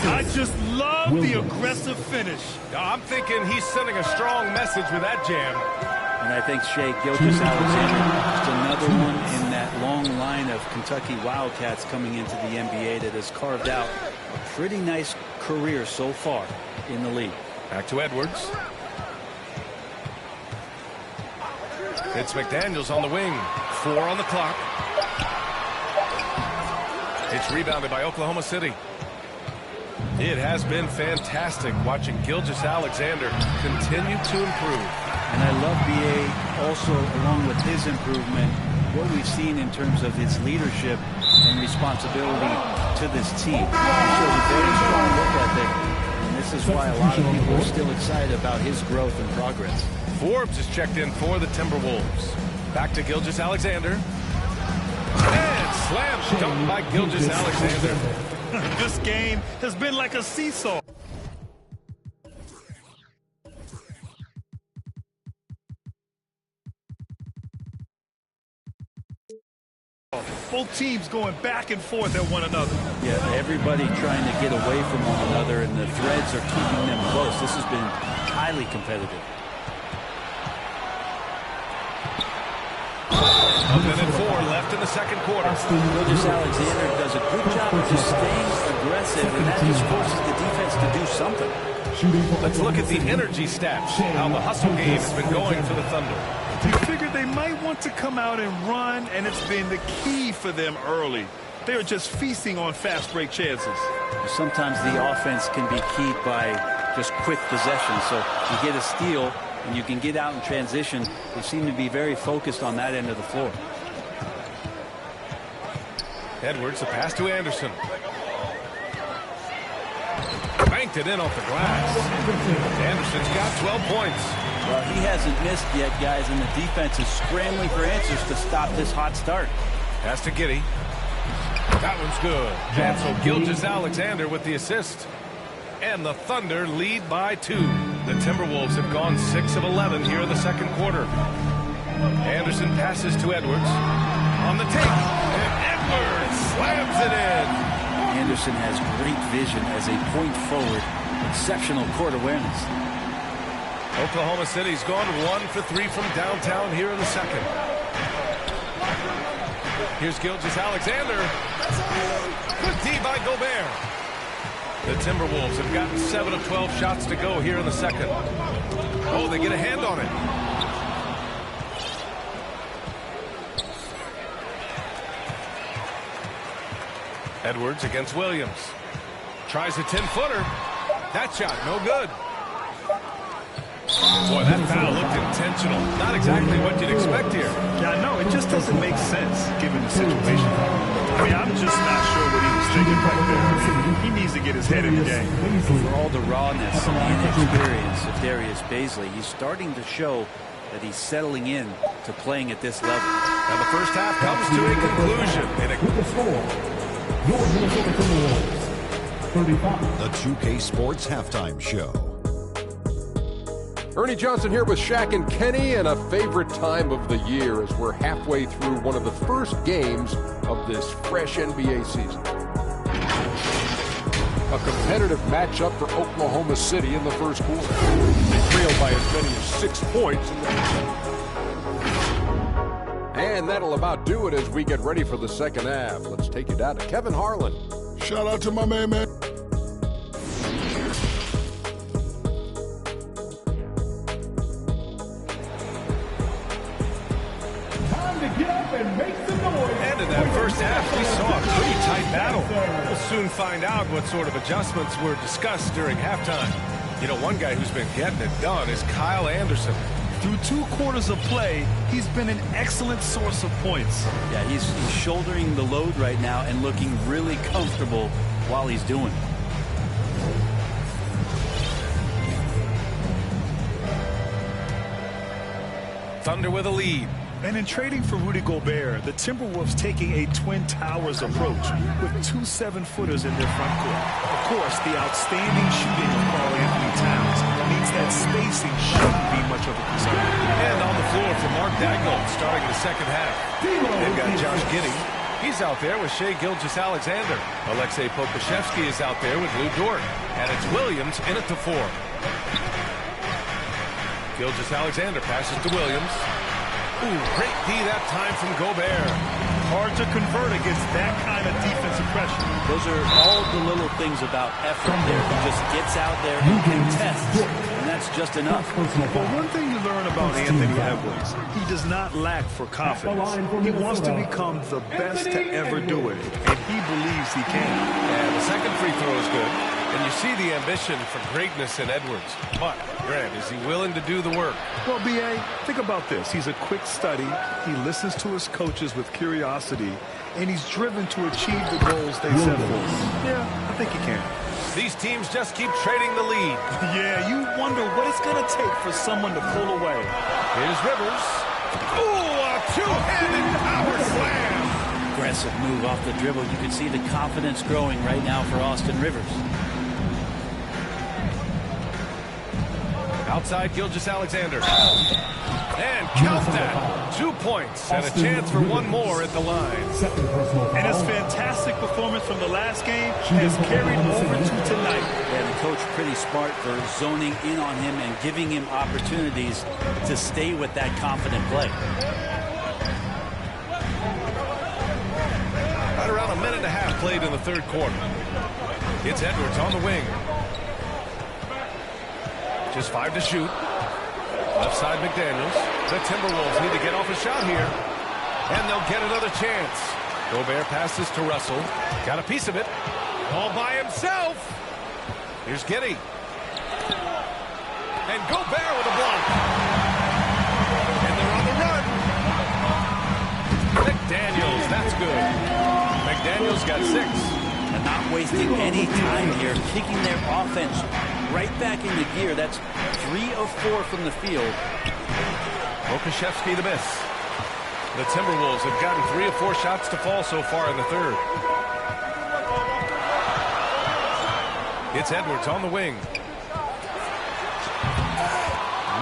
I just love the aggressive finish. I'm thinking he's sending a strong message with that jam. And I think Shai Gilgeous-Alexander is another one in that long line of Kentucky Wildcats coming into the NBA that has carved out a pretty nice career so far in the league. Back to Edwards. It's McDaniels on the wing. 4 on the clock. It's rebounded by Oklahoma City. It has been fantastic watching Gilgeous-Alexander continue to improve. And I love B.A. also, along with his improvement, what we've seen in terms of his leadership and responsibility to this team. He shows a very strong work ethic, and this is why a lot of people are still excited about his growth and progress. Forbes is checked in for the Timberwolves. Back to Gilgeous-Alexander. And slam dunk by Gilgeous-Alexander. This game has been like a seesaw. Both teams going back and forth at one another. Yeah, everybody trying to get away from one another, and the threads are keeping them close. This has been highly competitive. A minute 4 left in the second quarter. Gilgeous-Alexander does a good job of just staying aggressive, and that just forces the defense to do something. Let's look at the energy stats, how the hustle game has been going for the Thunder. You figured they might want to come out and run, and it's been the key for them early. They're just feasting on fast break chances. Sometimes the offense can be keyed by just quick possession, so you get a steal, and you can get out in transition. They seem to be very focused on that end of the floor. Edwards, a pass to Anderson. Banked it in off the glass. Anderson's got 12 points. Well, he hasn't missed yet, guys, and the defense is scrambling for answers to stop this hot start. Pass to Giddey. That one's good. And so Gilgeous-Alexander with the assist. And the Thunder lead by 2. The Timberwolves have gone 6 of 11 here in the second quarter. Anderson passes to Edwards. On the take. And Edwards slams it in. Anderson has great vision as a point forward. Exceptional court awareness. Oklahoma City's gone 1 for 3 from downtown here in the second. Here's Gilgeous-Alexander. Good D by Gobert. The Timberwolves have gotten 7 of 12 shots to go here in the second. Oh, they get a hand on it. Edwards against Williams. Tries a 10-footer. That shot, no good. Boy, that foul looked intentional. Not exactly what you'd expect here. Yeah, no, it just doesn't make sense given the situation. I mean, I'm just not sure what he was thinking right there. He needs to get his head in the game. For all the rawness and inexperience of Darius Bazley, he's starting to show that he's settling in to playing at this level. Now the first half comes to a conclusion. With the score, your Minnesota Timberwolves, 35. The 2K Sports Halftime Show. Ernie Johnson here with Shaq and Kenny, and a favorite time of the year as we're halfway through one of the first games of this fresh NBA season. A competitive matchup for Oklahoma City in the first quarter. They trailed by as many as 6 points. And that'll about do it as we get ready for the second half. Let's take you down to Kevin Harlan. Shout out to my man. And in that first half, we saw a pretty tight battle. We'll soon find out what sort of adjustments were discussed during halftime. You know, one guy who's been getting it done is Kyle Anderson. Through 2 quarters of play, he's been an excellent source of points. Yeah, he's shouldering the load right now and looking really comfortable while he's doing it. Thunder with a lead. And in trading for Rudy Gobert, the Timberwolves taking a Twin Towers approach with 2 7-footers in their front court. Of course, the outstanding shooting of Karl-Anthony Towns means that spacing shouldn't be much of a concern. And on the floor for Mark Daigneault starting the second half. They've got Josh Giddey. He's out there with Shai Gilgeous-Alexander. Aleksej Pokusevski is out there with Lou Dort. And it's Williams in at the 4. Gilgeous-Alexander passes to Williams. Ooh, great D that time from Gobert. Hard to convert against that kind of defensive pressure. Those are all the little things about effort there. He just gets out there and contests, and that's just enough. But one thing you learn about Anthony Edwards, he does not lack for confidence. He wants to become the best to ever do it, and he believes he can. And the second free throw is good. And you see the ambition for greatness in Edwards. But, Grant, is he willing to do the work? Well, B.A., think about this. He's a quick study. He listens to his coaches with curiosity, and he's driven to achieve the goals they set for him. Yeah, I think he can. These teams just keep trading the lead. Yeah, you wonder what it's going to take for someone to pull away. Here's Rivers. Ooh, a two-handed power slam. Aggressive move off the dribble. You can see the confidence growing right now for Austin Rivers. Outside Gilgeous-Alexander. And count that. 2 points and a chance for one more at the line. And his fantastic performance from the last game has carried over to tonight. Yeah, the coach pretty smart for zoning in on him and giving him opportunities to stay with that confident play. Right around 1.5 minutes played in the third quarter. It's Edwards on the wing. Just 5 to shoot. Left side McDaniels. The Timberwolves need to get off a shot here. And they'll get another chance. Gobert passes to Russell. Got a piece of it. All by himself. Here's Giddey. And Gobert with a block. And they're on the run. McDaniels, that's good. McDaniels got 6. And not wasting any time here. Kicking their offense right back into gear. That's 3 of 4 from the field. Pokusevski the miss. The Timberwolves have gotten 3 of 4 shots to fall so far in the third. It's Edwards on the wing.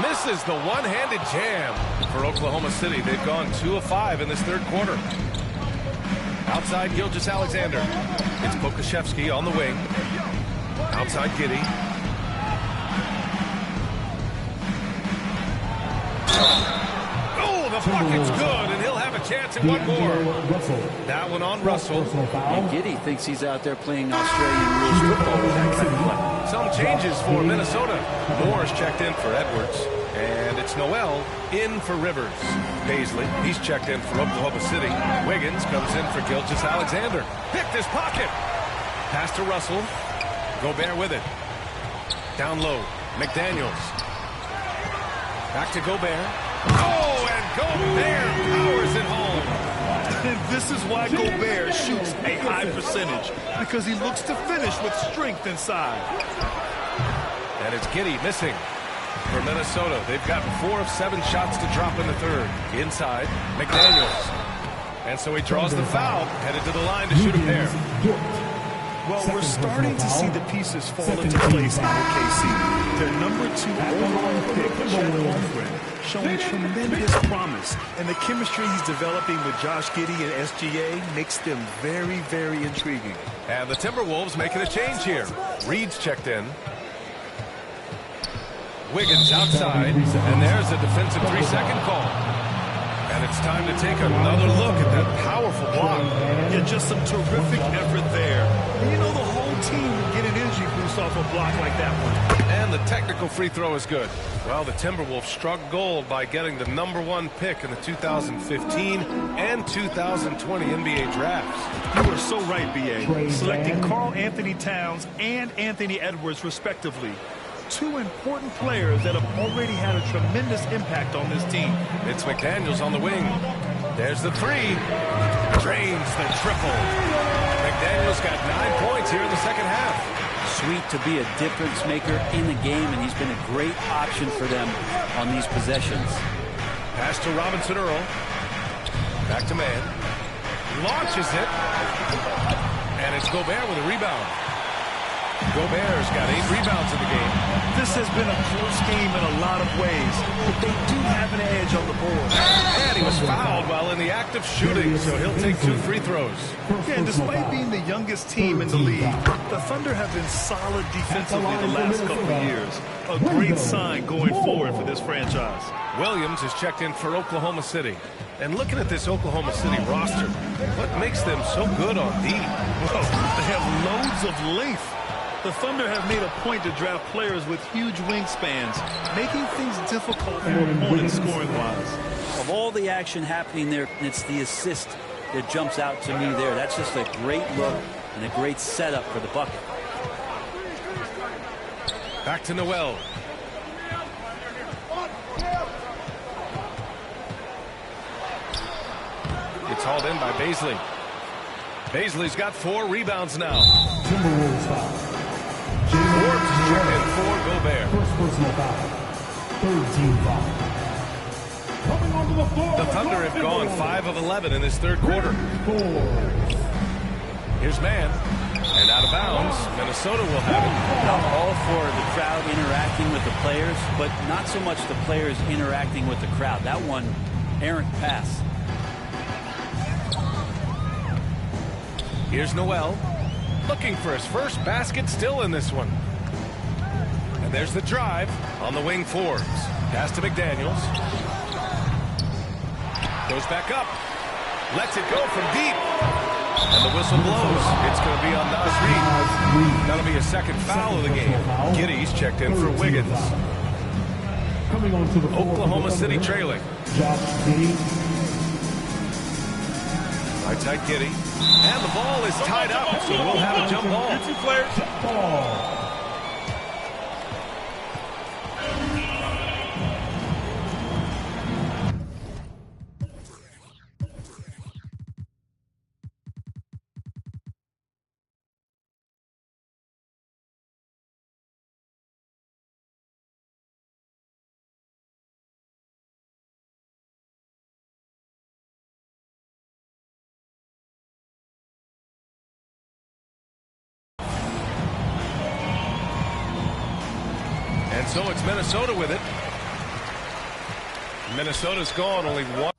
Misses the one-handed jam for Oklahoma City. They've gone 2 of 5 in this third quarter. Outside Gilgeous-Alexander. It's Pokusevski on the wing. Outside Giddey. Oh, the bucket's good, and he'll have a chance at one more. That one on Russell. And Giddey thinks he's out there playing Australian rules football with that kind of play. Some changes for Minnesota. Moore's checked in for Edwards. And it's Noel in for Rivers. Paisley, he's checked in for Oklahoma City. Wiggins comes in for Gilgeous-Alexander. Picked his pocket. Pass to Russell. Gobert with it. Down low. McDaniels. Back to Gobert. Oh, and Gobert powers it home. And this is why Gobert shoots a high percentage, because he looks to finish with strength inside. And it's Giddey missing for Minnesota. They've gotten 4 of 7 shots to drop in the third. Inside, McDaniels. And so he draws the foul, headed to the line to shoot a pair. Well, we're starting to see the pieces fall into place in OKC. Their number 2 overall pick, Chet Holmgren, showing tremendous promise. And the chemistry he's developing with Josh Giddey and SGA makes them very, very intriguing. And the Timberwolves making a change here. Reed's checked in. Wiggins outside. And there's a defensive 3-second call. And it's time to take another look at that powerful block. Yeah, just some terrific effort there. And you know, the whole team will get an energy boost off a block like that one. And the technical free throw is good. Well, the Timberwolves struck gold by getting the number 1 pick in the 2015 and 2020 NBA drafts. You are so right, B.A. Selecting Karl Anthony Towns and Anthony Edwards, respectively. 2 important players that have already had a tremendous impact on this team. It's McDaniels on the wing. There's the 3. Drains the triple. McDaniels got 9 points here in the second half. Sweet to be a difference maker in the game, and he's been a great option for them on these possessions. Pass to Robinson Earl. Back to man. Launches it. And it's Gobert with a rebound. Gobert's got 8 rebounds in the game. This has been a close game in a lot of ways, but they do have an edge on the board. And he was fouled while in the act of shooting, so he'll take 2 free throws. Yeah, and despite being the youngest team in the league, the Thunder have been solid defensively the last couple of years. A great sign going forward for this franchise. Williams is checked in for Oklahoma City. And looking at this Oklahoma City roster, what makes them so good on D? Well, they have loads of length. The Thunder have made a point to draft players with huge wingspans, making things difficult for opponents scoring-wise. Of all the action happening there, it's the assist that jumps out to me there. That's just a great look and a great setup for the bucket. Back to Noel. It's hauled in by Baisley. Baisley's got 4 rebounds now. Timberwolves foul. Forbes is checked in for Gobert. First personal foul. Third team foul. Coming onto the floor. The Thunder have gone 5 of 11 in this third quarter. Here's man. And out of bounds. Minnesota will have it. I'm all for the crowd interacting with the players, but not so much the players interacting with the crowd. That one, errant pass. Here's Noel. Looking for his first basket, still in this one. And there's the drive on the wing. Forbes. Pass to McDaniels. Goes back up. Lets it go from deep. And the whistle blows. It's going to be on Naz Reid. That'll be a second foul of the game. Giddey's checked in for Wiggins. Coming on to the floor. Oklahoma City trailing. Josh Giddey. Right side Giddey. And the ball is tied up, so we'll have a jump ball. Jump ball. And so it's Minnesota with it. Minnesota's gone only 1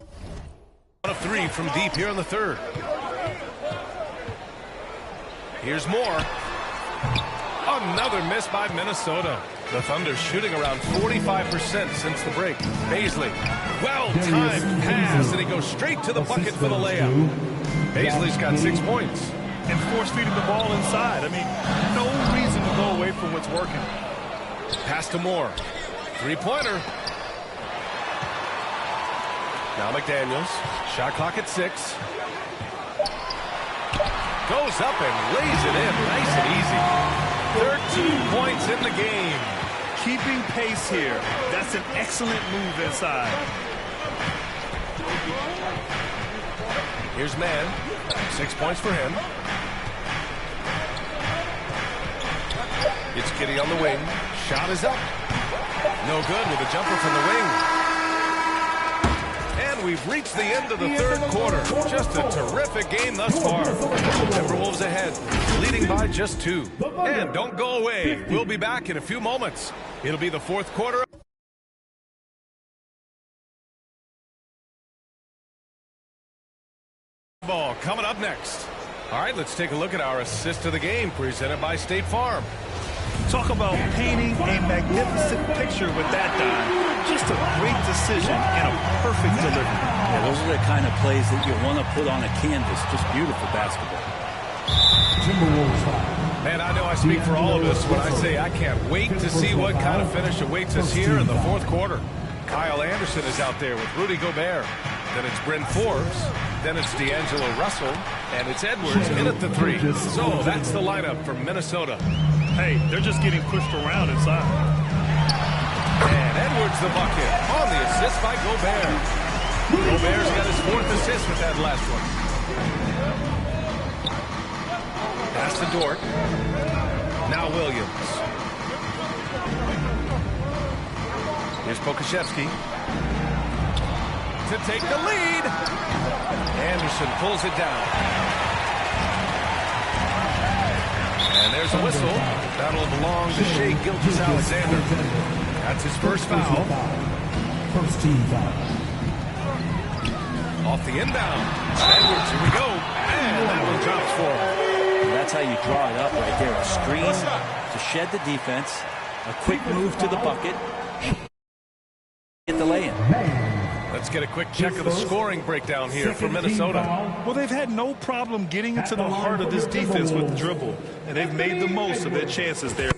of 3 from deep here in the third. Here's more. Another miss by Minnesota. The Thunder shooting around 45% since the break. Baisley, well-timed pass, and he goes straight to the bucket for the layup. Baisley's got 6 points. And force-feeding the ball inside. I mean, no reason to go away from what's working. Pass to Moore. 3-pointer. Now McDaniels. Shot clock at 6. Goes up and lays it in. Nice and easy. 13 points in the game. Keeping pace here. That's an excellent move inside. Here's Mann. 6 points for him. It's Giddey on the wing. Shot is up. No good with a jumper from the wing. And And we've reached the end of the third quarter. Just a terrific game thus far. Timberwolves ahead, leading by just 2. And don't go away. We'll be back in a few moments. It'll be the fourth quarter. Ball coming up next. All right, let's take a look at our assist of the game presented by State Farm. Talk about painting a magnificent picture with that dive. Just a great decision and a perfect delivery. Yeah, those are the kind of plays that you want to put on a canvas. Just beautiful basketball. Man, I know I speak for all of us when I say I can't wait to see what kind of finish awaits us here in the fourth quarter. Kyle Anderson is out there with Rudy Gobert. Then it's Bryn Forbes. Then it's D'Angelo Russell. And it's Edwards in at the 3. So that's the lineup from Minnesota. Hey, they're just getting pushed around inside. And Edwards the bucket on the assist by Gobert. Gobert's got his 4th assist with that last one. Pass to Dort. Now Williams. Here's Pokusevski to take the lead. Anderson pulls it down. And there's a whistle. That'll belong to Shai Gilgeous-Alexander. That's his first foul. First team foul. Off the inbound. Edwards, here we go. And that one drops for him. And that's how you draw it up right there. A screen to shed the defense. A quick move to the bucket. Get the lay-in. Let's get a quick check of the scoring breakdown here for Minnesota. Well, they've had no problem getting into the heart of this defense with the dribble, and they've made the most of their chances there.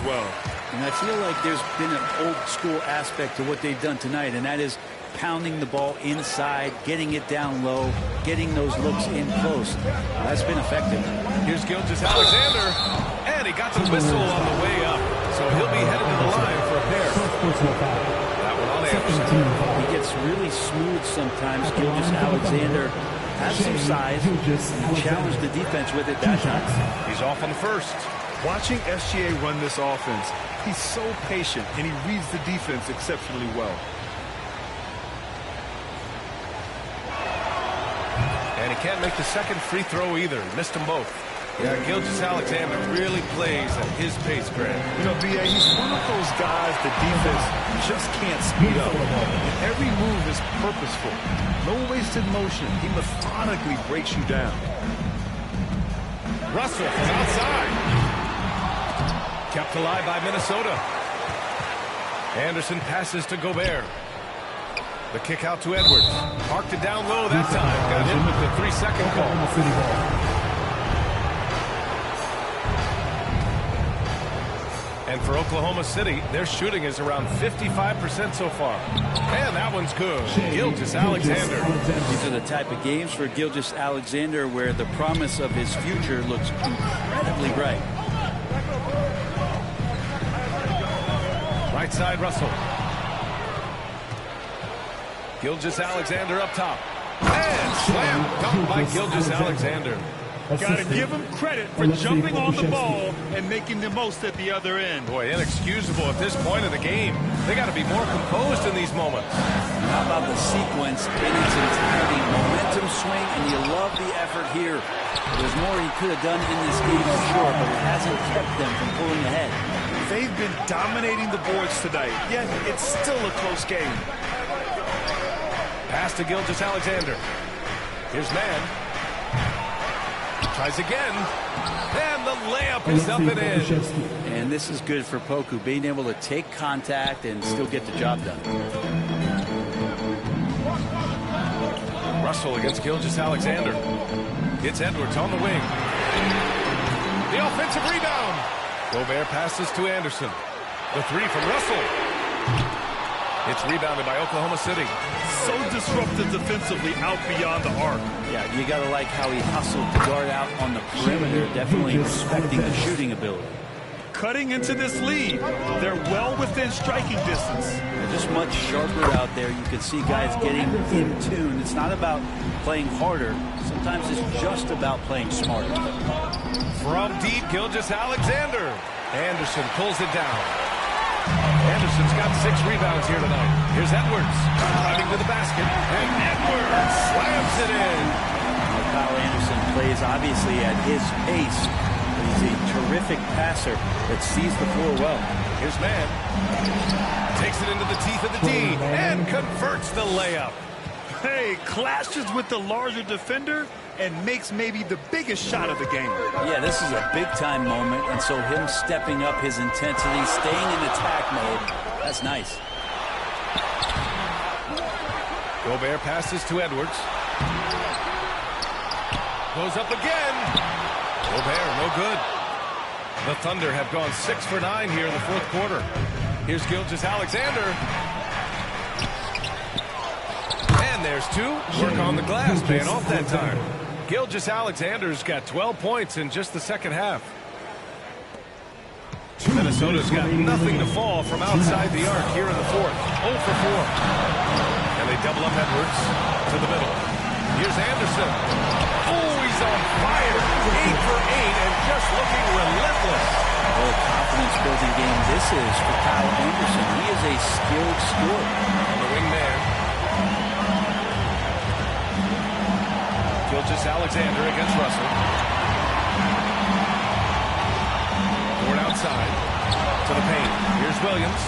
Well. And I feel like there's been an old school aspect to what they've done tonight, and that is pounding the ball inside, getting it down low, getting those looks in close. That's been effective. Here's Gilgeous-Alexander, and he got the whistle on the way up, so he'll be headed to the line for a pair. That one on Anderson. He gets really smooth sometimes. Gilgeous-Alexander has some size and challenged the defense with it that time. He's off on the first. Watching SGA run this offense, he's so patient, and he reads the defense exceptionally well. And he can't make the second free throw either. He missed them both. Yeah, Gilgeous-Alexander really plays at his pace, Greg. You know, B.A., he's one of those guys the defense just can't speed up. And every move is purposeful. No wasted motion. He methodically breaks you down. Russell from outside. Kept alive by Minnesota. Anderson passes to Gobert. The kick out to Edwards. Parked it down low that time. Got hit with the 3-second call. And for Oklahoma City, their shooting is around 55% so far. And that one's good. Gilgeous-Alexander. These are the type of games for Gilgeous-Alexander where the promise of his future looks incredibly bright. Right side, Russell. Gilgeous-Alexander up top. And slam dunk by Gilgeous-Alexander. Got to give him credit for jumping on the ball and making the most at the other end. Boy, inexcusable at this point of the game. They got to be more composed in these moments. How about the sequence in its entirety? Momentum swing, and you love the effort here. There's more he could have done in this game for sure, but it hasn't kept them from pulling ahead. They've been dominating the boards tonight, yet it's still a close game. Pass to Gilgeous-Alexander. Here's man. Tries again. And the layup is up and in. And this is good for Poku, being able to take contact and still get the job done. Russell against Gilgeous-Alexander. It's Edwards on the wing. The offensive rebound. Gobert passes to Anderson. The three from Russell. It's rebounded by Oklahoma City. So disruptive defensively out beyond the arc. Yeah, you got to like how he hustled to guard out on the perimeter, definitely respecting the shooting ability. Cutting into this lead. They're well within striking distance. They're just much sharper out there. You can see guys getting in tune. It's not about playing harder. Sometimes it's just about playing smarter. From deep, Gilgeous-Alexander. Anderson pulls it down. Anderson's got 6 rebounds here tonight. Here's Edwards driving to the basket, and Edwards slams it in. Kyle Anderson plays obviously at his pace. He's a terrific passer that sees the floor well. Here's Mann. Takes it into the teeth of the D and converts the layup. Hey, clashes with the larger defender and makes maybe the biggest shot of the game. Yeah, this is a big-time moment, and so him stepping up his intensity, staying in attack mode, that's nice. Gobert passes to Edwards. Goes up again. Gobert, no good. The Thunder have gone 6 for 9 here in the 4th quarter. Here's Gilgeous-Alexander. And there's 2. Work on the glass, paying off that time. Gilgeous-Alexander's got 12 points in just the second half. Minnesota's got nothing to fall from outside the arc here in the 4th. 0 for 4. And they double up Edwards to the middle. Here's Anderson. Oh, he's on fire. 8 for 8 and just looking relentless. What a confidence-building game this is for Kyle Anderson. He is a skilled scorer. On the wingman. Gilgeous-Alexander against Russell. Ford outside to the paint. Here's Williams.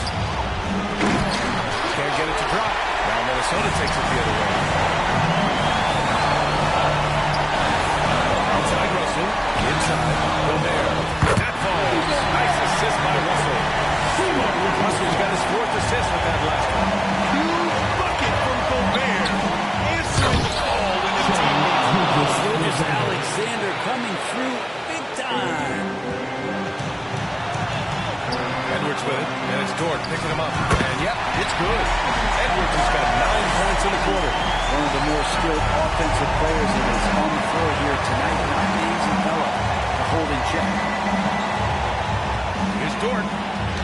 Can't get it to drop. Now Minnesota takes it the other way. Outside Russell. Inside. Gobert. That falls. Nice assist by Russell. Russell's got his 4th assist with that last one. Huge bucket from Gobert. Answering the call when the team Alexander coming through big time. Edwards with it, and it's Dort picking him up. And yep, it's good. Edwards has got 9 points in the quarter. One of the more skilled offensive players that is on the floor here tonight. Not an easy fella to hold in check. Here's Dort.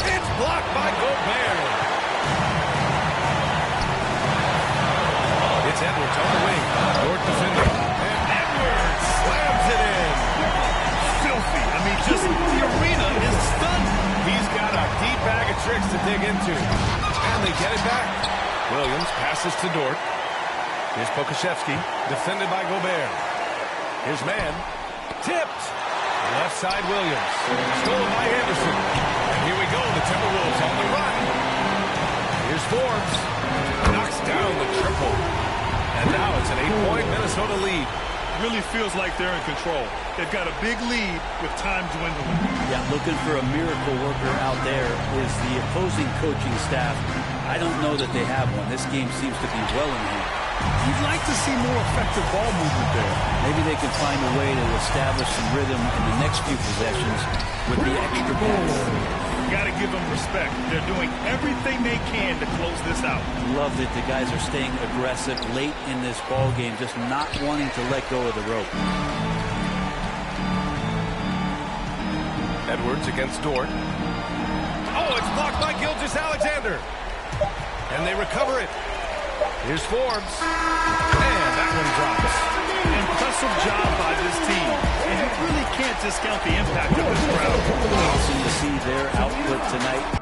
It's blocked by Gobert. It's Edwards on the wing. Dort defending. And Edwards slams it in. Filthy. I mean, just the arena is stunned. He's got a deep bag of tricks to dig into. And they get it back. Williams passes to Dort. Here's Pokusevski, defended by Gobert. Here's Mann. Tipped. Left side Williams. Stolen by Anderson. And here we go. The Timberwolves on the run. Here's Forbes. Knocks down the triple. And now it's an 8-point Minnesota lead. Really feels like they're in control. They've got a big lead with time dwindling. Yeah, looking for a miracle worker out there is the opposing coaching staff. I don't know that they have one. This game seems to be well in hand. You'd like to see more effective ball movement there. Maybe they can find a way to establish some rhythm in the next few possessions with the extra pass. Got to give them respect. They're doing everything they can to close this out. Love that the guys are staying aggressive late in this ball game, just not wanting to let go of the rope. Edwards against Dort. Oh, it's blocked by Gilgeous-Alexander. And they recover it. Here's Forbes. And that one drops. Impressive job by this team. And you really can't discount the impact of this crowd. Awesome to see their output tonight